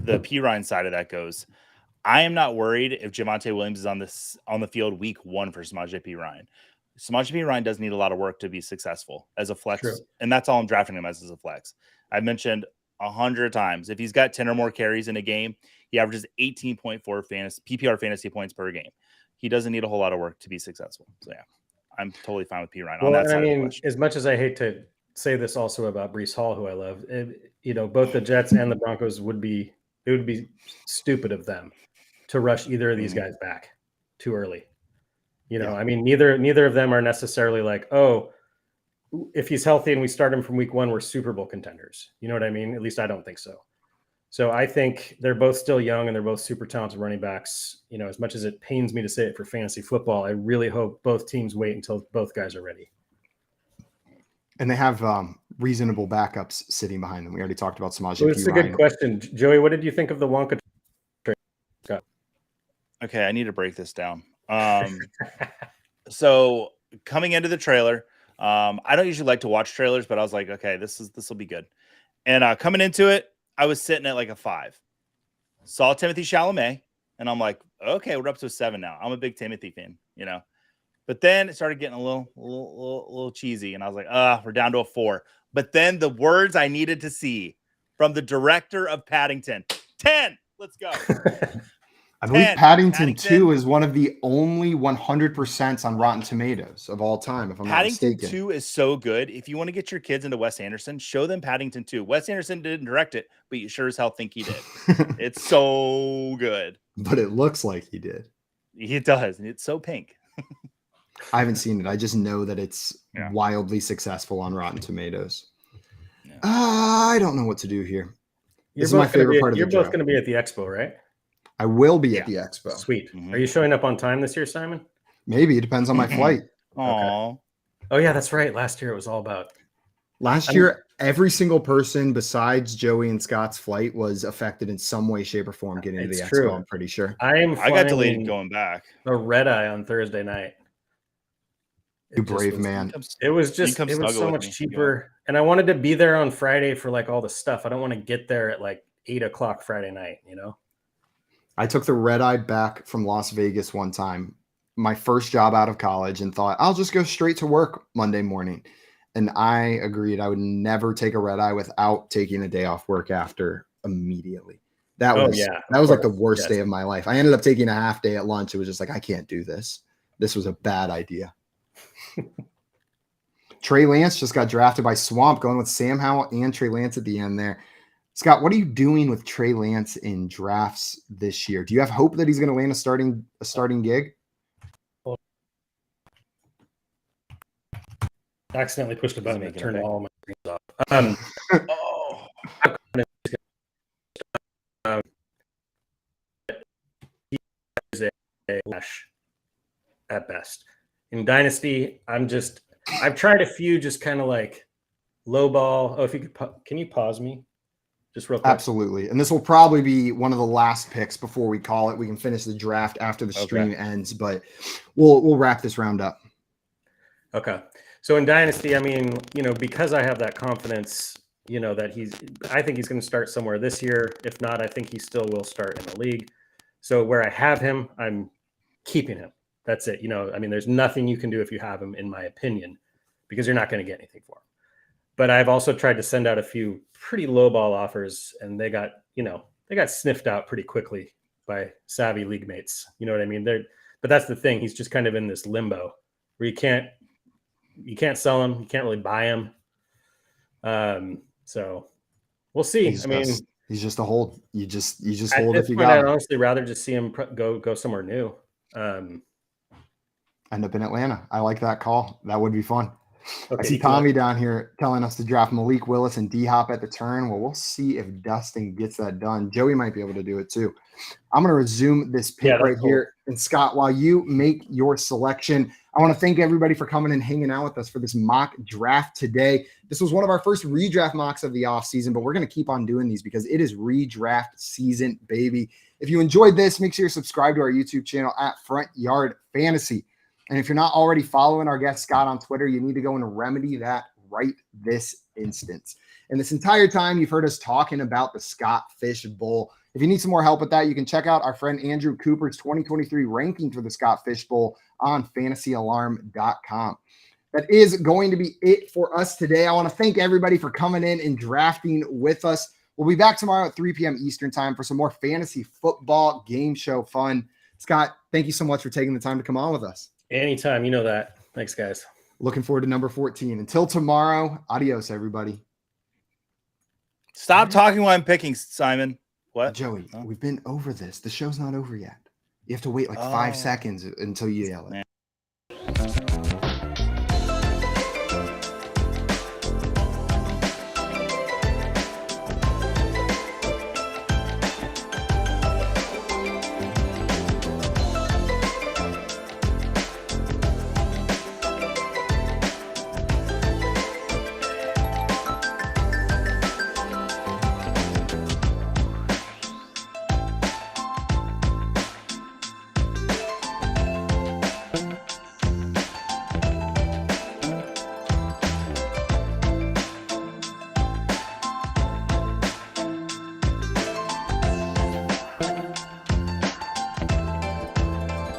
B: the Pirine side of that goes, I am not worried if Javonte Williams is on the field week 1 for Samaje Perine. Samaje Perine does need a lot of work to be successful as a flex. True. And that's all I'm drafting him as a flex. I've mentioned 100 times, if he's got 10 or more carries in a game, he averages 18.4 PPR fantasy points per game. He doesn't need a whole lot of work to be successul. So yeah, I'm totally fine with Perine on that side of the question.
C: As much as I hate to say this also about Breece Hall, who I love, both the Jets and the Broncos would be stupid of them to rush either of these guys back too early. Neither of them are necessarily like, oh, if he's healthy and we start him from week 1, we're Super Bowl contenders. You know what I mean? At least I don't think so. So I think they're both still young and they're both super talented running backs. As much as it pains me to say it for fantasy football, I really hope both teams wait until both guys are ready.
A: And they have reasonable backups sitting behind them. We already talked about Samaje Perine.
C: It's a good question. Joey, what did you think of the Wonka trade? Scott?
B: Okay, I need to break this down. So coming into the trailer, I don't usually like to watch trailers, but I was like, okay, this will be good. And coming into it, I was sitting at like a 5. Saw Timothy Chalamet, and I'm like, okay, we're up to a 7 now. I'm a big Timothy fan, But then it started getting a little cheesy, and I was like, we're down to a 4. But then the words I needed to see from the director of Paddington, 10. Let's go.
A: I believe Paddington 2 is one of the only 100% on Rotten Tomatoes of all time, if I'm not mistaken.
B: Paddington 2 is so good. If you want to get your kids into Wes Anderson, show them Paddington 2. Wes Anderson didn't direct it, but you sure as hell think he did. It's so good.
A: But it looks like he did.
B: It does. And it's so pink.
A: I haven't seen it. I just know that it's wildly successful on Rotten Tomatoes. Yeah. I don't know what to do here. This is my favorite part of the draft.
C: You're both going to be at the expo, right?
A: I will be at the expo.
C: Sweet. Mm-hmm. Are you showing up on time this year, Simon?
A: Maybe. It depends on my flight.
B: Aww.
C: Okay. Oh, yeah, that's right. Last year it was all about.
A: Last year, every single person besides Joey and Scott's flight was affected in some way, shape, or form getting to the expo, I'm pretty sure.
B: I got delayed going back.
C: A red eye on Thursday night.
A: You brave man.
C: It was so much cheaper. And I wanted to be there on Friday for like all the stuff. I don't want to get there at like 8:00 Friday night,
A: I took the red eye back from Las Vegas one time, my first job out of college, and thought I'll just go straight to work Monday morning. And I agreed I would never take a red eye without taking a day off work after immediately. That was like the worst
C: Yes.
A: day of my life. I ended up taking a half day at lunch. It was just like, I can't do this. This was a bad idea. Trey Lance just got drafted by Swamp, going with Sam Howell and Trey Lance at the end there. Scott, what are you doing with Trey Lance in drafts this year? Do you have hope that he's going to land a starting gig?
C: I accidentally pushed a button that turned all my screens off. He is a flash at best. In Dynasty, I've tried a few just kind of like low ball. Oh, if you could, can you pause me just real quick?
A: Absolutely. And this will probably be one of the last picks before we call it. We can finish the draft after the stream ends, but we'll wrap this round up.
C: Okay. So in Dynasty, I mean, because I have that confidence, that I think he's going to start somewhere this year. If not, I think he still will start in the league. So where I have him, I'm keeping him. That's it. I mean, there's nothing you can do if you have him, in my opinion, because you're not going to get anything for him. But I've also tried to send out a few pretty low ball offers, and they got sniffed out pretty quickly by savvy league mates. You know what I mean? But that's the thing. He's just kind of in this limbo where you can't sell him. You can't really buy him. So we'll see.
A: He's just a hold. You just
C: at
A: hold
C: this
A: if you
C: point,
A: got
C: I'd
A: him.
C: honestly rather just see him go somewhere new.
A: End up in Atlanta. I like that call. That would be fun.
C: Okay,
A: I see Tommy down here telling us to draft Malik Willis and D-Hop at the turn. Well, we'll see if Dustin gets that done. Joey might be able to do it too. I'm going to resume this pick right here. And Scott, while you make your selection, I want to thank everybody for coming and hanging out with us for this mock draft today. This was one of our first redraft mocks of the offseason, but we're going to keep on doing these because it is redraft season, baby. If you enjoyed this, make sure you're subscribed to our YouTube channel at Front Yard Fantasy. And if you're not already following our guest Scott on Twitter, you need to go and remedy that right this instant. And this entire time, you've heard us talking about the Scott Fish Bowl. If you need some more help with that, you can check out our friend Andrew Cooper's 2023 ranking for the Scott Fish Bowl on fantasyalarm.com. That is going to be it for us today. I want to thank everybody for coming in and drafting with us. We'll be back tomorrow at 3 p.m. Eastern time for some more fantasy football game show fun. Scott, thank you so much for taking the time to come on with us.
C: Anytime. You know that. Thanks, guys.
A: Looking forward to number 14. Until tomorrow, adios, everybody.
B: Stop talking while I'm picking, Simon. What?
A: Joey, we've been over this. The show's not over yet. You have to wait like 5 seconds until you yell it.